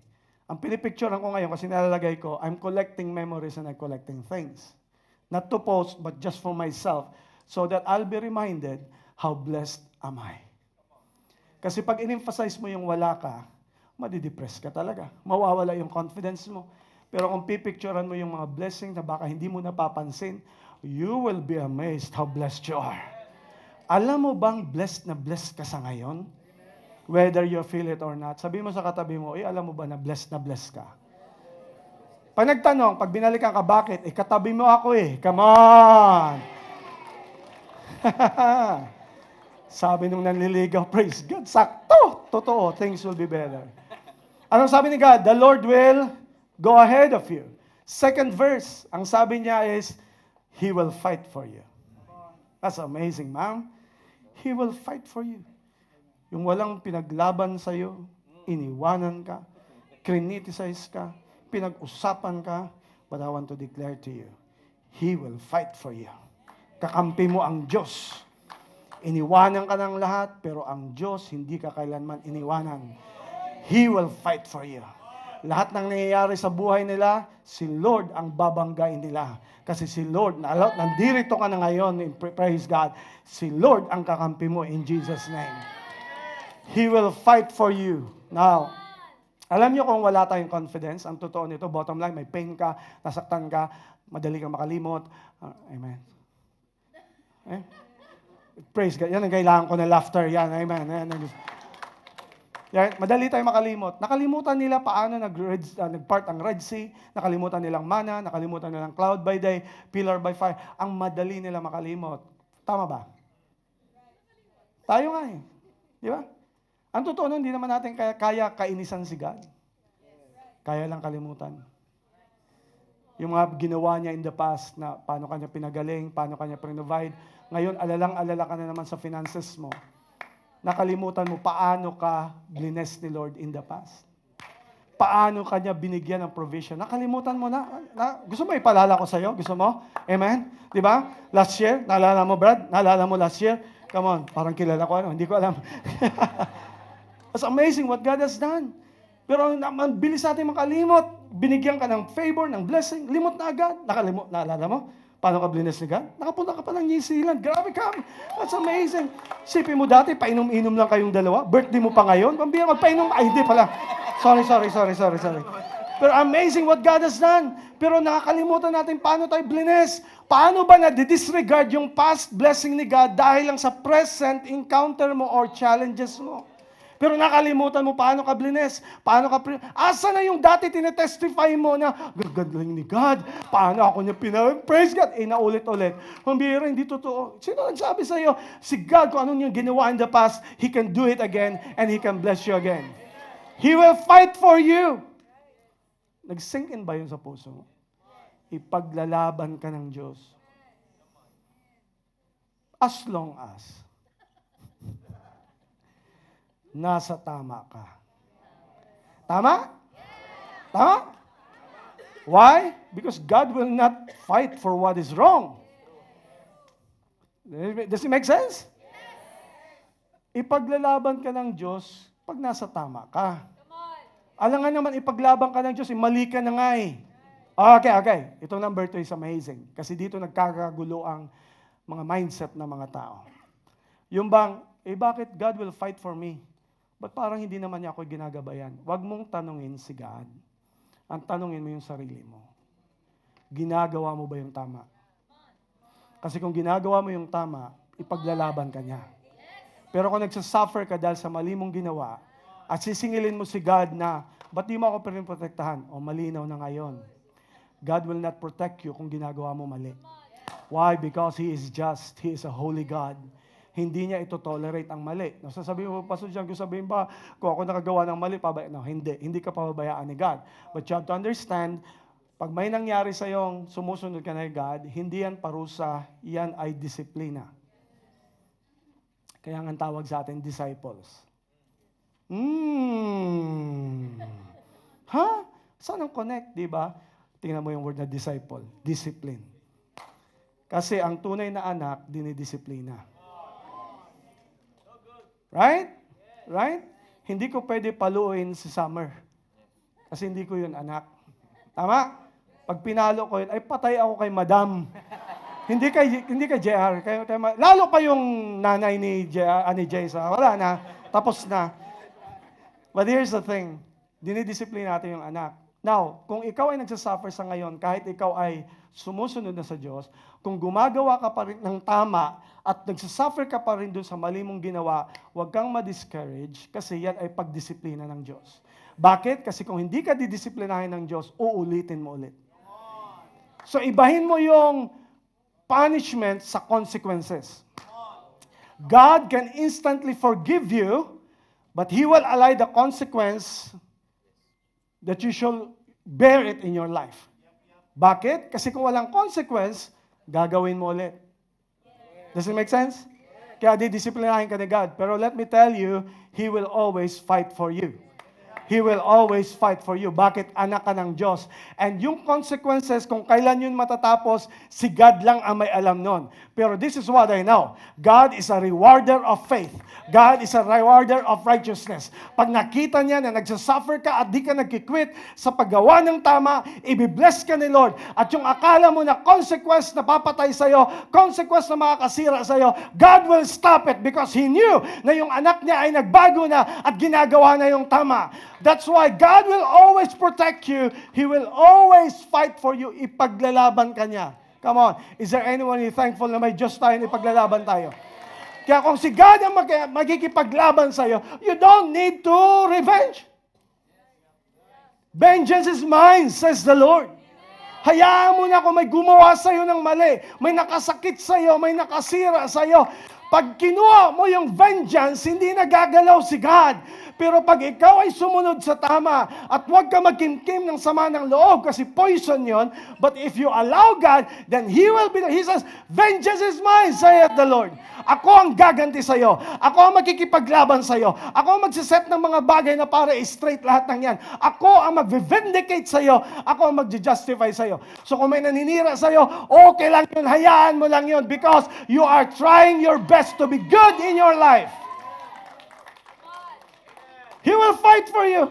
Ang pinipicturean ko ngayon, kasi nalalagay ko, I'm collecting memories and I'm collecting things. Not to post, but just for myself, so that I'll be reminded, how blessed am I? Kasi pag in-emphasize mo yung wala ka, madidepress ka talaga. Mawawala yung confidence mo. Pero kung pipicturean mo yung mga blessing na baka hindi mo napapansin, you will be amazed how blessed you are. Alam mo bang blessed ka sa ngayon? Whether you feel it or not. Sabi mo sa katabi mo, alam mo ba na blessed ka? Pag nagtanong, pag binalikan ka, bakit? Katabi mo ako Come on! Sabi nung nanliligaw, praise God, sakto! Totoo, things will be better. Anong sabi ni God? The Lord will go ahead of you. Second verse, ang sabi niya is, He will fight for you. That's amazing, ma'am. He will fight for you. Yung walang pinaglaban sa'yo, iniwanan ka, criticize ka, pinag-usapan ka, but I want to declare to you, He will fight for you. Kakampi mo ang Diyos. Iniwanan ka ng lahat, pero ang Diyos hindi ka kailanman iniwanan. He will fight for you. Lahat ng nangyayari sa buhay nila, si Lord ang babanggain nila. Kasi si Lord, nandito ka na ngayon, praise God, si Lord ang kakampi mo in Jesus' name. He will fight for you. Now, alam nyo kung wala tayong confidence, ang totoo nito, bottom line, may pain ka, nasaktan ka, madali kang makalimot. Amen. Praise God. Yan ang kailangan ko na laughter. Yan, amen. Yan, madali tayong makalimot. Nakalimutan nila paano nag-part ang Red Sea, nakalimutan nilang mana, nakalimutan nilang cloud by day, pillar by fire. Ang madali nila makalimot. Tama ba? Tayo nga Di ba? Ang totoo nun, hindi naman natin kaya kainisan si God. Kaya lang kalimutan. Yung mga ginawa niya in the past, na paano kanya pinagaling, paano kanya provide. Ngayon, alalang-alala ka na naman sa finances mo. Nakalimutan mo paano ka bless ni Lord in the past. Paano kanya binigyan ng provision. Nakalimutan mo na. Gusto mo ipalala ko sa'yo? Gusto mo? Amen? Di ba? Last year, naalala mo, Brad? Naalala mo last year? Come on, parang kilala ko hindi ko alam. It's amazing what God has done. Pero ang bilis natin makalimot. Binigyan ka ng favor, ng blessing, limot na agad. Naalala mo? Paano ka bless ni God? Nakapunta ka pa ng New Zealand. Grabe ka. That's amazing. Sipin mo dati, painom-inom lang kayong dalawa. Birthday mo pa ngayon. Pambira, magpainom. Ay, hindi pala. Sorry. Pero amazing what God has done. Pero nakakalimutan natin paano tayo bless. Paano ba na-disregard yung past blessing ni God dahil lang sa present encounter mo or challenges mo? Pero nakalimutan mo paano ka bless. Asa na yung dati tinetestify mo na, gagaling ni God. Paano ako niya praise God. Naulit-ulit. Pambira, hindi totoo. Sino nagsabi sa iyo? Si God, kung ano yung ginawa in the past, He can do it again and He can bless you again. He will fight for you. Nag-sink in ba yun sa puso mo? Ipaglalaban ka ng Diyos. As long as nasa tama ka. Tama? Tama? Why? Because God will not fight for what is wrong. Does it make sense? Ipaglalaban ka ng Diyos pag nasa tama ka. Alam nga naman, ipaglaban ka ng Diyos, mali ka na nga Okay. Itong number 2 is amazing. Kasi dito nagkakagulo ang mga mindset ng mga tao. Yung bang, bakit God will fight for me? Ba't parang hindi naman niya ako ginagabayan? Huwag mong tanungin si God. Ang tanungin mo yung sarili mo. Ginagawa mo ba yung tama? Kasi kung ginagawa mo yung tama, ipaglalaban ka niya. Pero kung nagsasuffer ka dahil sa mali mong ginawa, at sisingilin mo si God na, ba't di mo ako protektahan? O malinaw na ngayon. God will not protect you kung ginagawa mo mali. Why? Because He is just. He is a holy God. Hindi niya ito tolerate ang mali. Sasabihin mo, Pastor John, kung sabihin ba, kung ako nakagawa ng mali, no, hindi ka pababayaan ni God. But you have to understand, pag may nangyari sa iyong sumusunod ka na God, hindi yan parusa, yan ay disiplina. Kaya nga ang tawag sa atin, disciples. Ha? Saan ang connect, di ba? Tingnan mo yung word na disciple. Discipline. Kasi ang tunay na anak, dinidisiplina. Right? Right? Hindi ko pwede paluin si Summer. Kasi hindi ko yun anak. Tama? Pag pinalo ko yun, ay patay ako kay Madam. Hindi kay JR. Lalo pa yung nanay ni Jason. Wala na. Tapos na. But here's the thing. Dinidisiplina natin yung anak. Now, kung ikaw ay nagsasuffer sa ngayon, kahit ikaw ay sumusunod na sa Diyos, kung gumagawa ka pa rin ng tama at nagsasuffer ka pa rin doon sa mali mong ginawa, huwag kang ma-discourage kasi yan ay pagdisiplina ng Diyos. Bakit? Kasi kung hindi ka didisiplinahin ng Diyos, uulitin mo ulit. So, ibahin mo yung punishment sa consequences. God can instantly forgive you, but He will allow the consequence that you shall bear it in your life. Bakit? Kasi kung walang consequence, gagawin mo ulit. Does it make sense? Kaya didisiplinahin ka ni God. Pero let me tell you, He will always fight for you. He will always fight for you. Bakit? Anak ka ng Diyos. And yung consequences, kung kailan yun matatapos, si God lang ang may alam nun. Pero this is what I know. God is a rewarder of faith. God is a rewarder of righteousness. Pag nakita niya na nagsasuffer ka at di ka nagkikwit sa paggawa ng tama, ibibless ka ni Lord. At yung akala mo na consequence na papatay sa'yo, consequence na makakasira sa'yo, God will stop it because He knew na yung anak niya ay nagbago na at ginagawa na yung tama. That's why God will always protect you. He will always fight for you. Ipaglalaban ka niya. Come on. Is there anyone who's thankful na may Diyos tayo na ipaglalaban tayo? Kaya kung si God ang magkikipaglaban sa'yo, you don't need to revenge. Vengeance is mine, says the Lord. Hayaan mo na kung may gumawa sa'yo ng mali, may nakasakit sa'yo, may nakasira sa'yo. Pag kinuha mo yung vengeance, hindi nagagalaw si God. Pero pag ikaw ay sumunod sa tama at huwag ka magkimkim ng sama ng loob kasi poison yon. But if you allow God, then He says, vengeance is mine, saith the Lord. Ako ang gaganti sa'yo. Ako ang magkikipaglaban sa'yo. Ako ang magsiset ng mga bagay na para straight lahat ng yan. Ako ang mag-vindicate sa'yo. Ako ang mag-justify sa'yo. So kung may naninira sa'yo, okay lang yun. Hayaan mo lang yun because you are trying your best to be good in your life. He will fight for you.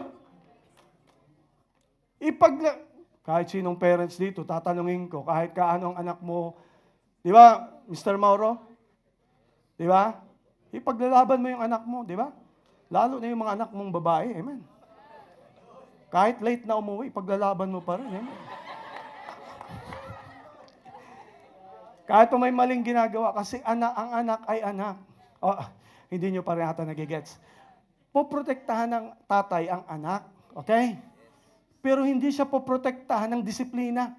Kahit sinong parents dito, tatanungin ko, kahit kaano ang anak mo, di ba, Mr. Mauro? Di ba? Ipaglalaban mo yung anak mo, di ba? Lalo na yung mga anak mong babae, amen. Kahit late na umuwi, paglalaban mo pa rin, amen. Kahit may maling ginagawa, kasi ang anak ay anak. Oh, hindi nyo pa rin ata nagigets. Poprotektahan ng tatay ang anak, okay? Pero hindi siya poprotektahan ng disiplina.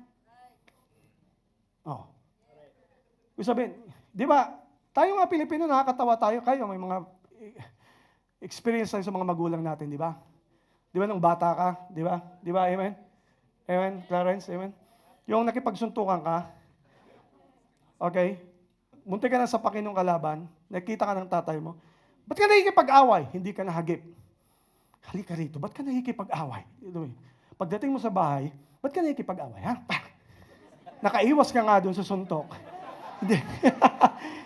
Oh. Ibig sabihin, di ba, tayo mga Pilipino, nakakatawa tayo. Kayo, may mga experience tayo sa mga magulang natin, di ba? Di ba, nung bata ka, di ba? Di ba, amen? Amen, Clarence, amen? Yung nakipagsuntukan ka, okay? Munti ka na sa pakinong kalaban, nakita ka ng tatay mo, ba't ka nakikipag-away? Hindi ka nahagip. Halika rito, ba't ka nakikipag-away? Pagdating mo sa bahay, ba't ka nakikipag-away, ha? Nakaiwas ka nga doon sa suntok. Hindi.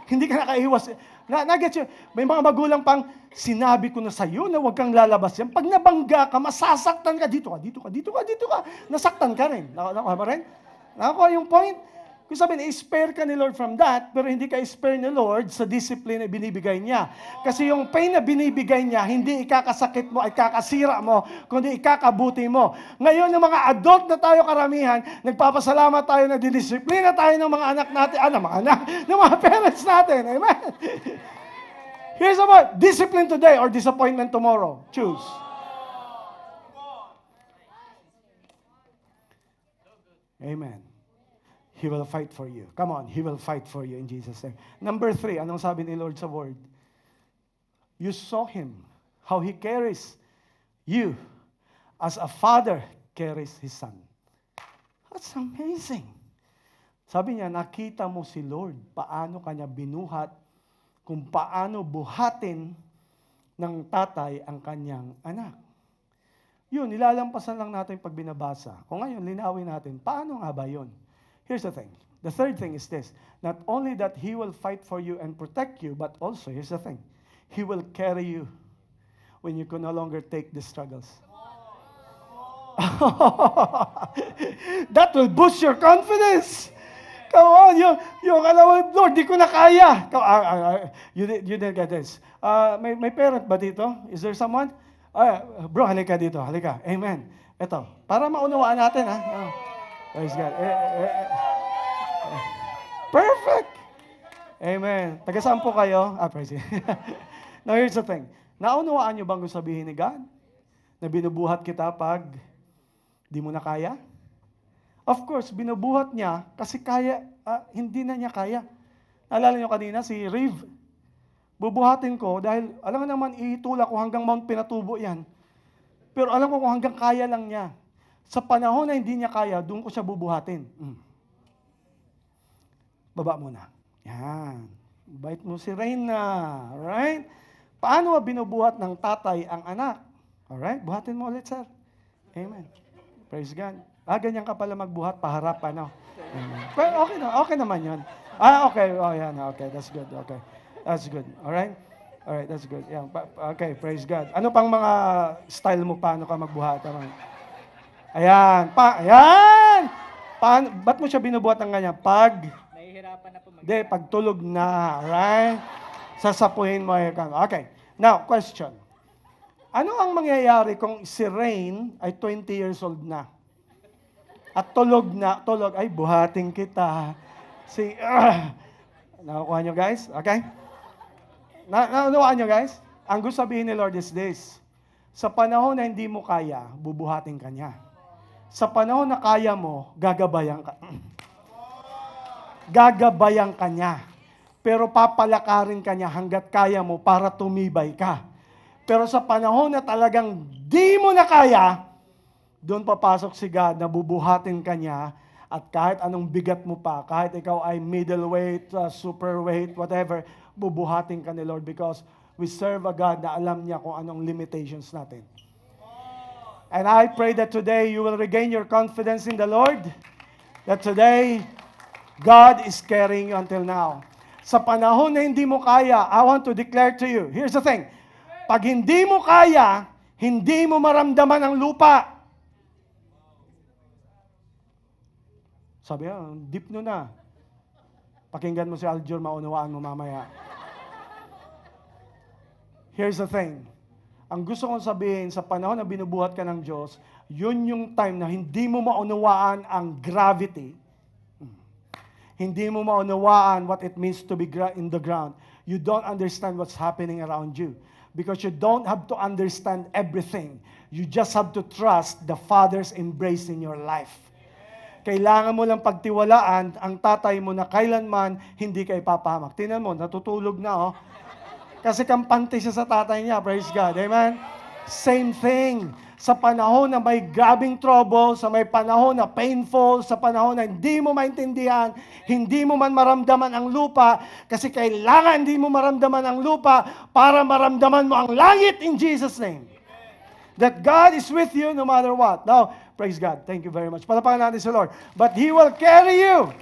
Hindi ka nakaiwas. Nag-get yun. May mga magulang pang, sinabi ko na sa'yo na huwag kang lalabas yan. Pag nabangga ka, masasaktan ka. Dito ka. Nasaktan ka rin. Nakuha ba rin? Nakuha yung point? Kung sabihin, i-spare ka ni Lord from that, pero hindi ka i-spare ni Lord sa discipline na binibigay niya. Kasi yung pain na binibigay niya, hindi ikakasakit mo, ikakasira mo, kundi ikakabuti mo. Ngayon, ng mga adult na tayo karamihan, nagpapasalamat tayo na didisiplina tayo ng mga anak natin, ng mga parents natin. Amen? Here's about discipline today or disappointment tomorrow. Choose. Amen. He will fight for you. Come on, He will fight for you in Jesus' name. Number 3, anong sabi ni Lord sa Word? You saw Him, how He carries you as a father carries his son. That's amazing. Sabi niya, nakita mo si Lord, paano kanya binuhat kung paano buhatin ng tatay ang kanyang anak. Yun, nilalampasan lang natin pag binabasa. Kung ngayon, linawin natin, paano nga ba yun? Here's the thing. The third thing is this. Not only that He will fight for you and protect you, but also, here's the thing. He will carry you when you can no longer take the struggles. That will boost your confidence. Come on, yung alam mo, Lord, di ko na kaya. You didn't get this. May parent ba dito? Is there someone? Bro, halika dito, halika. Amen. Ito, para maunawaan natin, ha? Praise God. Perfect. Amen. Taga-saan po kayo? Praise God. Now, here's the thing. Naunawaan niyo bang gusto sabihin ni God? Na binubuhat kita pag di mo na kaya? Of course, binubuhat niya kasi kaya, hindi na niya kaya. Naalala niyo kanina, si Riv, bubuhatin ko dahil alam mo naman, itulak ko hanggang Mount Pinatubo yan. Pero alam ko kung hanggang kaya lang niya. Sa panahon na hindi niya kaya, doon ko siya bubuhatin. Baba muna. Yan. Bait mo si Reyna. Alright? Paano binubuhat ng tatay ang anak? Alright? Buhatin mo ulit, sir. Amen. Praise God. Ganyan ka pala magbuhat, paharap, ano? Pero okay naman yun. Okay. Oh, yan. Okay, that's good. Okay. That's good. Alright? Alright, that's good. Yeah. Okay, praise God. Ano pang mga style mo, paano ka magbuhat? Ayan. Ayan! Ba't mo siya binubuhat ng ganyan? Nahihirapan na po pagtulog na. Alright? Sasapuhin mo yung okay. Now, question. Ano ang mangyayari kung si Rain ay 20 years old na? At tulog, ay buhating kita. Nakukuha nyo guys? Okay? Naunawaan nyo guys? Ang gusto sabihin ni Lord is this. Sa panahon na hindi mo kaya, bubuhatin ka niya. Sa panahon na kaya mo, gagabayan ka. Gagabayan ka niya. Pero papalakarin ka niya hanggat kaya mo para tumibay ka. Pero sa panahon na talagang di mo na kaya, doon papasok si God na bubuhatin ka niya at kahit anong bigat mo pa, kahit ikaw ay middleweight, superweight, whatever, bubuhatin ka ni Lord because we serve a God na alam niya kung anong limitations natin. And I pray that today you will regain your confidence in the Lord, that today God is carrying you until now. Sa panahon na hindi mo kaya, I want to declare to you, here's the thing, pag hindi mo kaya, hindi mo maramdaman ang lupa. Sabi niya, deep no na. Pakinggan mo si Aljur, maunawaan mo mamaya. Here's the thing. Ang gusto kong sabihin, sa panahon na binubuhat ka ng Diyos, yun yung time na hindi mo maunawaan ang gravity. Hindi mo maunawaan what it means to be in the ground. You don't understand what's happening around you. Because you don't have to understand everything. You just have to trust the Father's embrace in your life. Kailangan mo lang pagtiwalaan ang tatay mo na kailanman hindi ka ipapahamak. Tingnan mo, natutulog na Kasi kampante siya sa tatay niya. Praise God. Amen? Same thing. Sa panahon na may grabing trouble, sa may panahon na painful, sa panahon na hindi mo maintindihan, hindi mo man maramdaman ang lupa, kasi kailangan hindi mo maramdaman ang lupa para maramdaman mo ang langit in Jesus' name. That God is with you no matter what. Now, praise God. Thank you very much. Palapakan natin sa Lord. But He will carry you.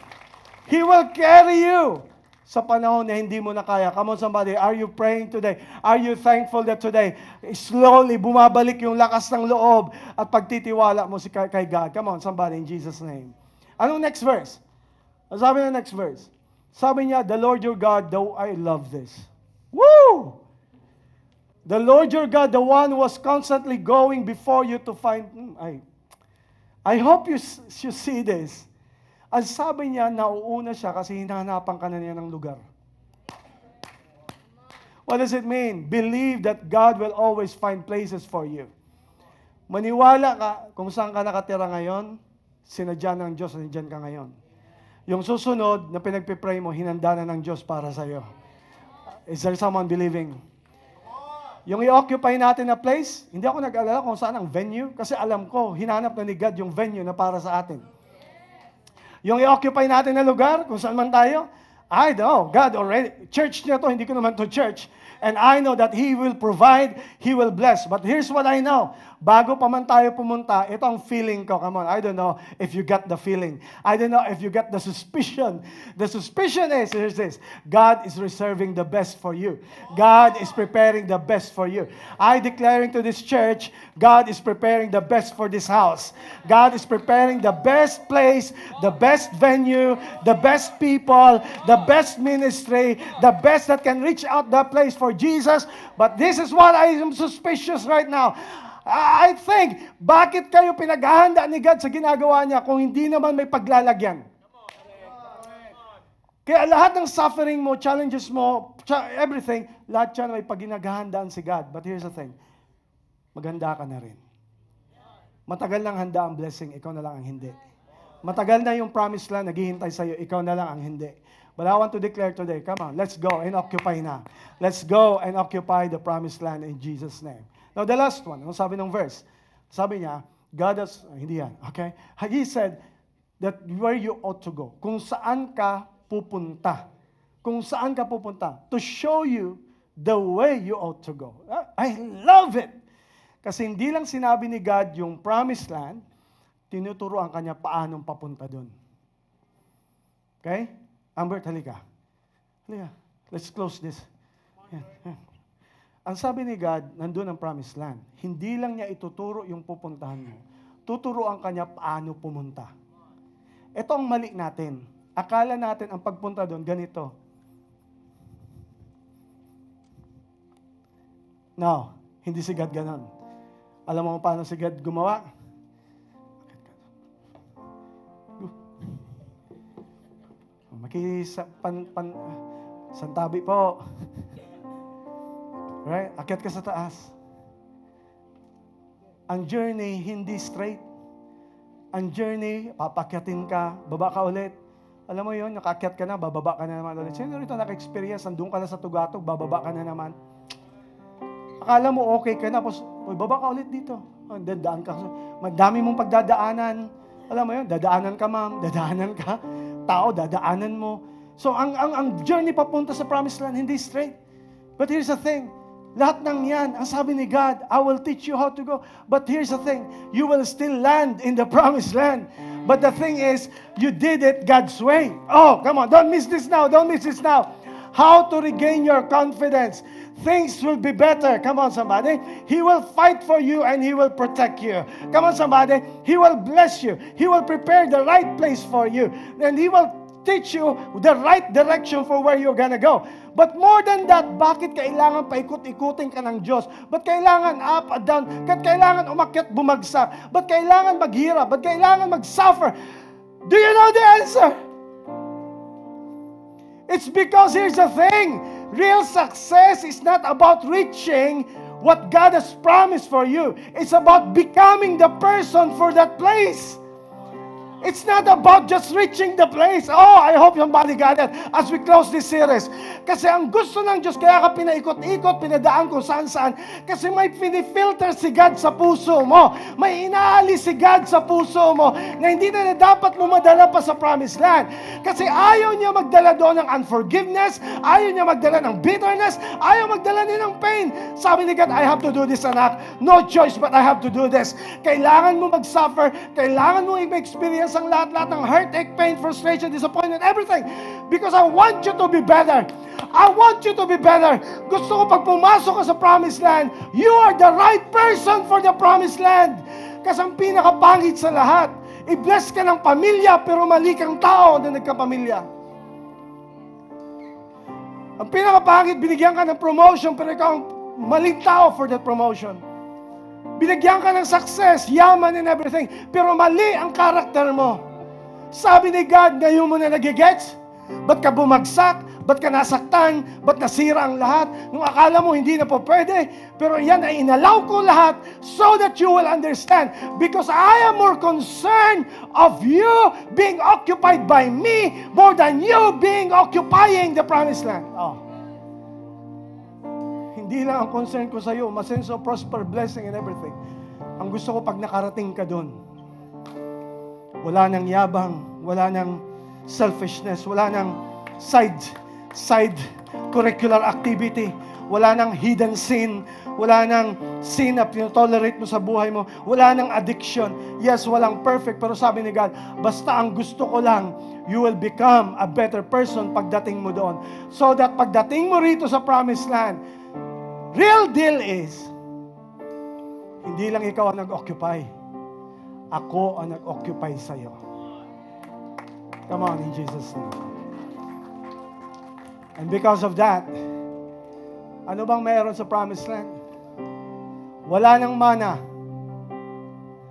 He will carry you sa panahon na hindi mo na kaya. Come on somebody, are you praying today? Are you thankful that today, slowly bumabalik yung lakas ng loob at pagtitiwala mo kay God? Come on somebody, in Jesus' name. Anong next verse? Sabi na next verse. Sabi niya, the Lord your God, though I love this. Woo! The Lord your God, the one who was constantly going before you to find... I hope you see this. Ang sabi niya, nauuna siya kasi hinahanapan ka na niya ng lugar. What does it mean? Believe that God will always find places for you. Maniwala ka kung saan ka nakatira ngayon, sinadya ng Diyos, nandiyan ka ngayon. Yung susunod na pinagpipray mo, hinanda na ng Diyos para sa'yo. Is there someone believing? Yung i-occupy natin na place, hindi ako nag-alala kung saan ang venue, kasi alam ko, hinanap na ni God yung venue na para sa atin. Yung i-occupy natin na lugar, kung saan man tayo, I know, God already, church niya to, hindi ko naman to church. And I know that He will provide, He will bless. But here's what I know. Bago pa man tayo pumunta, ito ang feeling ko. Come on, I don't know if you got the feeling. I don't know if you got the suspicion. The suspicion is, here's this, God is reserving the best for you. God is preparing the best for you. I declaring to this church, God is preparing the best for this house. God is preparing the best place, the best venue, the best people, the best ministry, the best that can reach out that place for Jesus. But this is what I am suspicious right now. I think, bakit kayo pinaghahanda ni God sa ginagawa niya kung hindi naman may paglalagyan? Kaya lahat ng suffering mo, challenges mo, everything, lahat yan may paghinaghahandaan si God. But here's the thing, maghanda ka na rin. Matagal nang handa ang blessing, ikaw na lang ang hindi. Matagal na yung promised land, naghihintay sa'yo, ikaw na lang ang hindi. But I want to declare today, come on, let's go and occupy na. Let's go and occupy the promised land in Jesus' name. Now, the last one, ano sabi ng verse? Sabi niya, God has, hindi yan, okay? He said that where you ought to go, kung saan ka pupunta. Kung saan ka pupunta. To show you the way you ought to go. I love it. Kasi hindi lang sinabi ni God yung promised land, tinuturoan kanya paanong papunta doon. Okay? Ambert, halika. Halika. Let's close this. Yan. Ang sabi ni God, nandun ang promised land. Hindi lang niya ituturo yung pupuntahan mo. Tuturuan kanya paano pumunta. Ito ang mali natin. Akala natin ang pagpunta doon, ganito. No, hindi si God ganon. Alam mo paano si God gumawa? Santabi po. Right? Akyat ka sa taas. Ang journey, hindi straight. Ang journey, papakyatin ka, baba ka ulit. Alam mo yun, nakakyat ka na, bababa ka na naman ulit. Sino rito naka-experience, nandun ka na sa tugatog, bababa ka na naman. Akala mo okay ka na, tapos, baba ka ulit dito. Dadaan ka. Madami mong pagdadaanan. Alam mo yun, dadaanan ka ma'am, dadaanan ka. Tao, dadaanan mo. So, ang journey papunta sa promised land, hindi straight. But here's the thing, lahat ng yan, ang sabi ni God, I will teach you how to go. But here's the thing, you will still land in the promised land. But the thing is, you did it God's way. Oh, come on, don't miss this now, don't miss this now. How to regain your confidence. Things will be better. Come on, somebody. He will fight for you and He will protect you. Come on, somebody. He will bless you. He will prepare the right place for you. And He will teach you the right direction for where you're gonna go. But more than that, bakit kailangan paikot-ikutin ka ng Diyos? Ba't kailangan up and down? Ba't kailangan umakyat, bumagsak? Ba't kailangan maghirap? Ba't kailangan mag-suffer? Do you know the answer? It's because here's the thing. Real success is not about reaching what God has promised for you. It's about becoming the person for that place. It's not about just reaching the place. Oh, I hope somebody got it as we close this series. Kasi ang gusto ng Diyos, kaya ka pinaikot-ikot, pinadaan kung saan-saan. Kasi may pinifilter si God sa puso mo. May inaalis si God sa puso mo na hindi na dapat mo madala pa sa promised land. Kasi ayaw niya magdala doon ng unforgiveness, ayaw niya magdala ng bitterness, ayaw magdala niya ng pain. Sabi ni God, I have to do this, anak. No choice but I have to do this. Kailangan mo mag-suffer, kailangan mo i-experience ang lahat-lahat ng heartache, pain, frustration, disappointment, everything. Because I want you to be better. I want you to be better. Gusto ko pag pumasok ka sa promised land, you are the right person for the promised land. Kasi ang pinakapangit sa lahat, i-bless ka ng pamilya pero mali kang tao na nagkapamilya. Ang pinakapangit, binigyan ka ng promotion pero ikaw ang maling tao for that promotion. Binigyan ka ng success, yaman and everything, pero mali ang karakter mo. Sabi ni God, ngayon mo na nagigets? Ba't ka bumagsak? Ba't ka nasaktan? Ba't nasira ang lahat? Nung akala mo hindi na po pwede, pero yan ay inalaw ko lahat so that you will understand. Because I am more concerned of you being occupied by me more than you being occupying the promised land. Oh. Hindi lang ang concern ko sa iyo, masense of prosper, blessing, and everything. Ang gusto ko pag nakarating ka doon, wala nang yabang, wala nang selfishness, wala nang side curricular activity. Wala nang hidden sin. Wala nang sin na tolerate mo sa buhay mo. Wala nang addiction. Yes, walang perfect. Pero sabi ni God, basta ang gusto ko lang, you will become a better person pagdating mo doon. So that pagdating mo rito sa promised land, real deal is, hindi lang ikaw ang nag-occupy. Ako ang nag-occupy sa'yo. Come on, in Jesus' name. And because of that, ano bang meron sa promised land? Wala nang mana.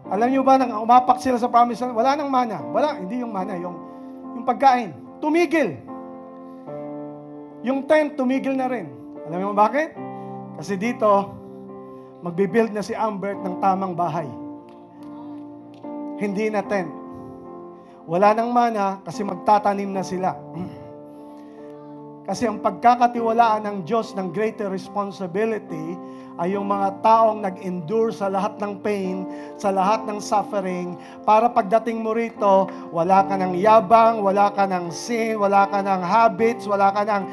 Alam niyo ba, nang umapak sila sa promised land, wala nang mana. Wala, hindi yung mana, yung pagkain. Tumigil. Yung tent, tumigil na rin. Alam niyo bakit? Kasi dito, magbibuild na si Ambert ng tamang bahay. Hindi na tent. Wala nang mana kasi magtatanim na sila. Kasi ang pagkakatiwalaan ng Diyos ng greater responsibility ay yung mga taong nag-endure sa lahat ng pain, sa lahat ng suffering, para pagdating mo rito, wala ka ng yabang, wala ka ng sin, wala ka ng habits, wala ka ng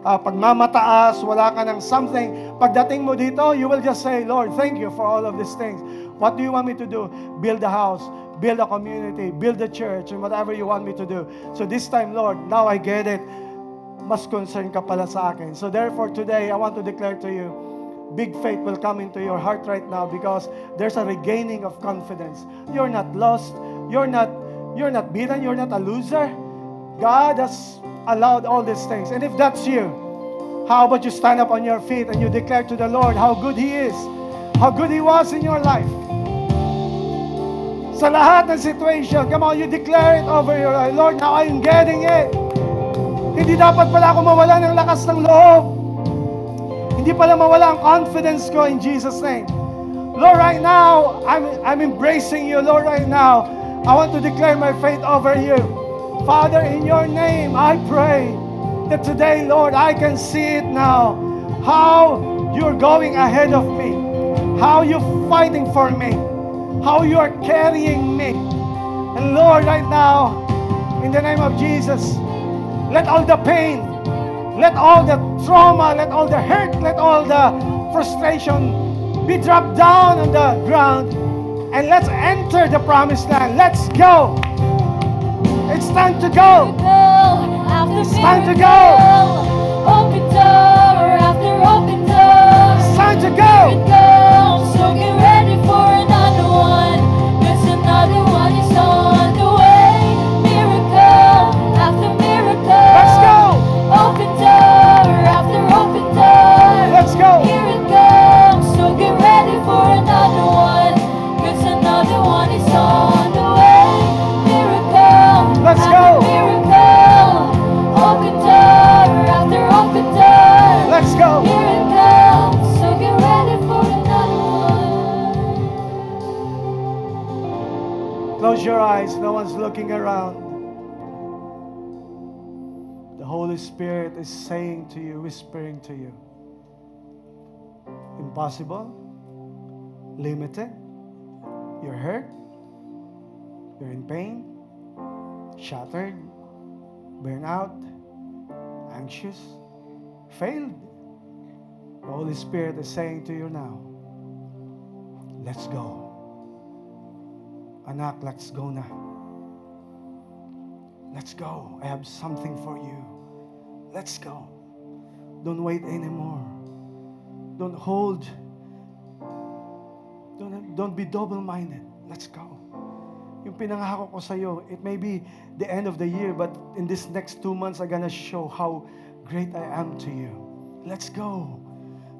pagmamataas, wala ka ng something. Pagdating mo dito, you will just say, Lord, thank you for all of these things. What do you want me to do? Build a house, build a community, build a church, and whatever you want me to do. So this time, Lord, now I get it. Mas concern ka pala sa akin. So therefore today, I want to declare to you, big faith will come into your heart right now because there's a regaining of confidence. You're not lost. You're not beaten. You're not a loser. God has allowed all these things. And if that's you, how about you stand up on your feet and you declare to the Lord how good He is, how good He was in your life. Sa lahat ng situation, come on, you declare it over your life. Lord, now I'm getting it. Hindi dapat pala ako mawala ng lakas ng loob. Hindi pala mawala ang confidence ko in Jesus' name. Lord, right now, I'm embracing you. Lord, right now, I want to declare my faith over you. Father, in your name, I pray that today, Lord, I can see it now. How you're going ahead of me. How you're fighting for me. How you are carrying me. And Lord, right now, in the name of Jesus, let all the pain, let all the trauma, let all the hurt, let all the frustration be dropped down on the ground. And let's enter the promised land. Let's go. It's time to go. It's time to go. Open door after open door. It's time to go. So get ready for another one. 'Cause another one is on the way. Miracle after miracle. Let's go. Open door after open door. Let's go. Here it comes. So get ready for another one. 'Cause another one is on the way. Miracle Let's after go. miracle. Open door after open door. Let's go. Here it comes. So get ready for another one. Close your eyes. No one's looking around. The Holy Spirit is saying to you, whispering to you, impossible, limited, you're hurt, you're in pain, shattered, burned out, anxious, failed. The Holy Spirit is saying to you now, let's go. Anak, let's go na. Let's go. I have something for you. Let's go. Don't wait anymore. Don't hold. Don't be double-minded. Let's go. Yung pinangako ko sa'yo, it may be the end of the year, but in this next 2 months, I'm gonna show how great I am to you. Let's go.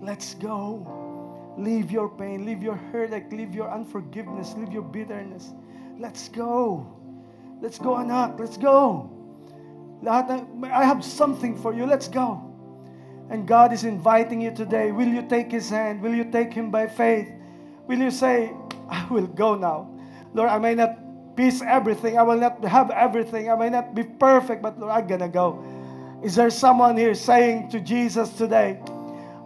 Let's go. Leave your pain, leave your heartache, leave your unforgiveness, leave your bitterness. Let's go. Let's go, anak. Let's go. I have something for you. Let's go. And God is inviting you today. Will you take His hand? Will you take Him by faith? Will you say, I will go now. Lord, I may not piece everything. I will not have everything. I may not be perfect, but Lord, I'm gonna go. Is there someone here saying to Jesus today,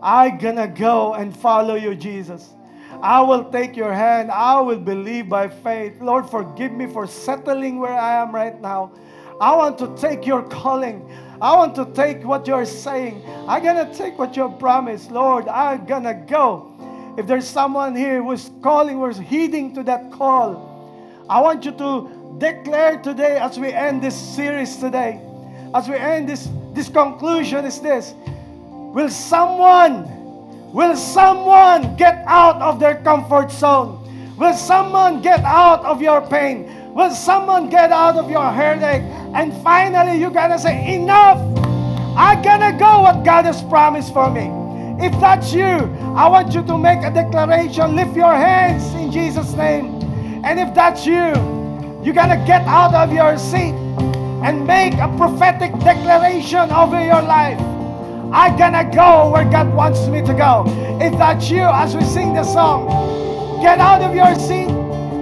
I'm gonna go and follow you, Jesus. I will take your hand. I will believe by faith. Lord, forgive me for settling where I am right now. I want to take your calling. I want to take what you're saying. I'm going to take what you promised. Lord, I'm going to go. If there's someone here who's calling, who's heeding to that call, I want you to declare today as we end this series today, as we end this conclusion is this. Will someone get out of their comfort zone? Will someone get out of your pain? Will someone get out of your headache? And finally, you're gonna say, enough! I'm gonna go what God has promised for me. If that's you, I want you to make a declaration. Lift your hands in Jesus' name. And if that's you, you're gonna get out of your seat and make a prophetic declaration over your life. I'm gonna go where God wants me to go. If that's you, as we sing the song, get out of your seat,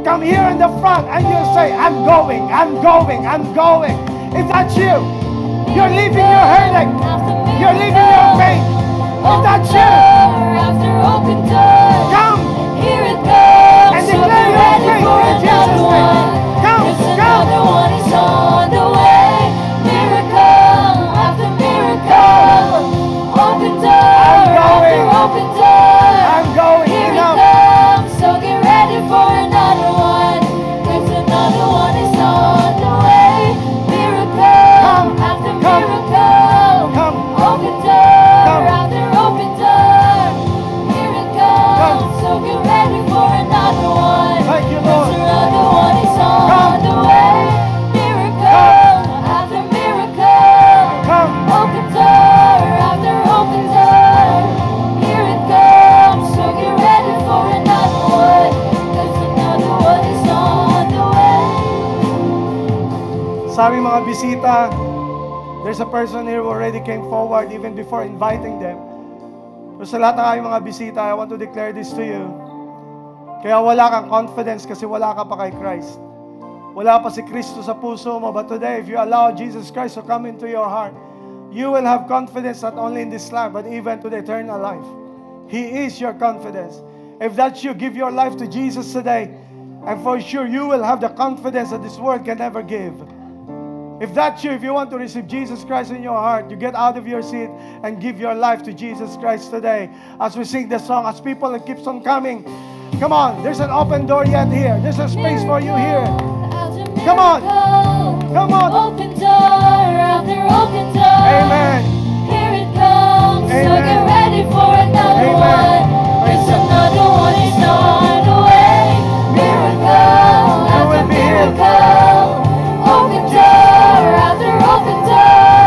come here in the front, and you say, I'm going, I'm going, I'm going. If that's you, you're leaving your headache, you're leaving your pain. If that's you, after open door, come here it comes. and So declare get your ready faith for in Jesus' another name. one. Come, There's come. another one is on the way. Miracle after miracle. Open door I'm going. after open door. I'm going. Here it Enough. comes. So get ready for another one. There's another one is on the way. Miracle Come, after come, miracle. come. Open door Come. after open door. Here it comes. Come. So get ready for another one. Thank you, There's Lord. another one is on Come. the way. Miracle after miracle. Come. Open door after open door. Here it comes. So get ready for another one. There's another one is on the way. Sabi mga bisita, there's a person here who already came forward even before inviting them. So sa lahat ng kayong mga bisita, I want to declare this to you. Kaya wala kang confidence kasi wala ka pa kay Christ. Wala pa si Kristo sa puso mo. But today, if you allow Jesus Christ to come into your heart, you will have confidence not only in this life, but even to the eternal life. He is your confidence. If that's you, give your life to Jesus today. And for sure, you will have the confidence that this world can never give. If that's you, if you want to receive Jesus Christ in your heart, you get out of your seat and give your life to Jesus Christ today. As we sing the song, as people that keeps on coming, come on, there's an open door yet here. There's a space for you here. Come on. Come on. Open door after open door. Amen. Here it comes. So Amen. get ready for another Amen. one. There's another one is on the way. Miracle You after will be healed. miracle. Open door after open door.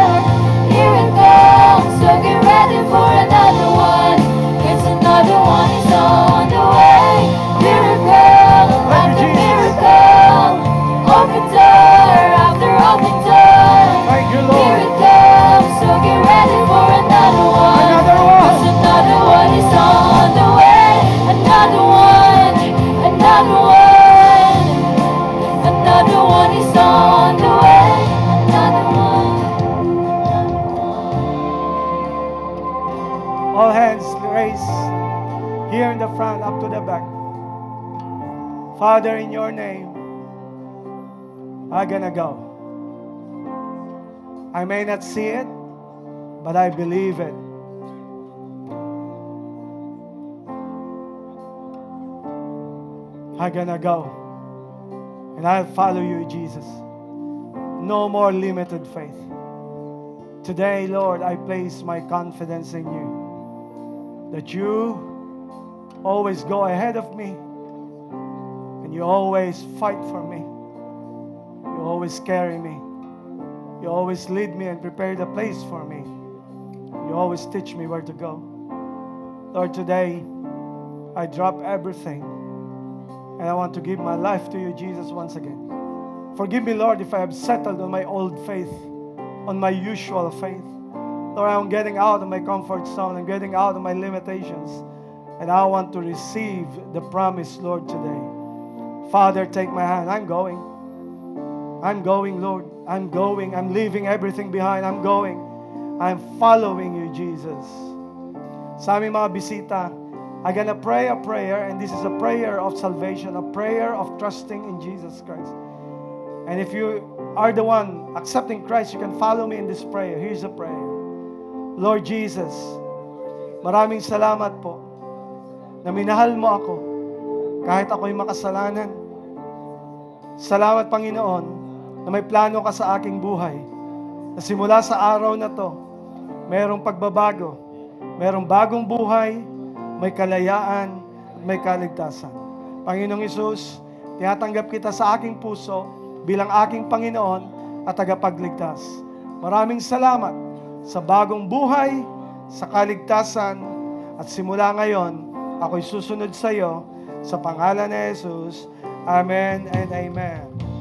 Here it comes. So get ready for another one. There's another one is on the way. Miracle Thank you, after Jesus. miracle. Open door after open door. Thank you, Here Lord. it comes. So get ready for another one. Another one. There's another one is on the way. Another one. Another one. Another one is on the way. Another one. All hands raised here in the front, up to the back. Father, in your name, I'm gonna go. I may not see it, but I believe it. I'm gonna go. And I'll follow you, Jesus. No more limited faith. Today, Lord, I place my confidence in you. That you always go ahead of me. And you always fight for me. You always carry me. You always lead me and prepare the place for me. You always teach me where to go. Lord, today, I drop everything. And I want to give my life to you, Jesus, once again. Forgive me, Lord, if I have settled on my old faith, on my usual faith. Lord, I'm getting out of my comfort zone. I'm getting out of my limitations. And I want to receive the promise, Lord, today. Father, take my hand. I'm going. I'm going, Lord. I'm going. I'm leaving everything behind. I'm going. I'm following you, Jesus. Sa aming mga bisita, I'm gonna pray a prayer, and this is a prayer of salvation, a prayer of trusting in Jesus Christ. And if you are the one accepting Christ, you can follow me in this prayer. Here's a prayer. Lord Jesus, maraming salamat po na minahal mo ako kahit ako'y makasalanan. Salamat, Panginoon, na may plano ka sa aking buhay. Na simula sa araw na to, mayroong pagbabago, mayroong bagong buhay, may kalayaan, at may kaligtasan. Panginoong Hesus, tinatanggap kita sa aking puso bilang aking Panginoon at tagapagligtas. Maraming salamat sa bagong buhay, sa kaligtasan, at simula ngayon, ako'y susunod sa iyo sa pangalan ni Jesus. Amen and amen.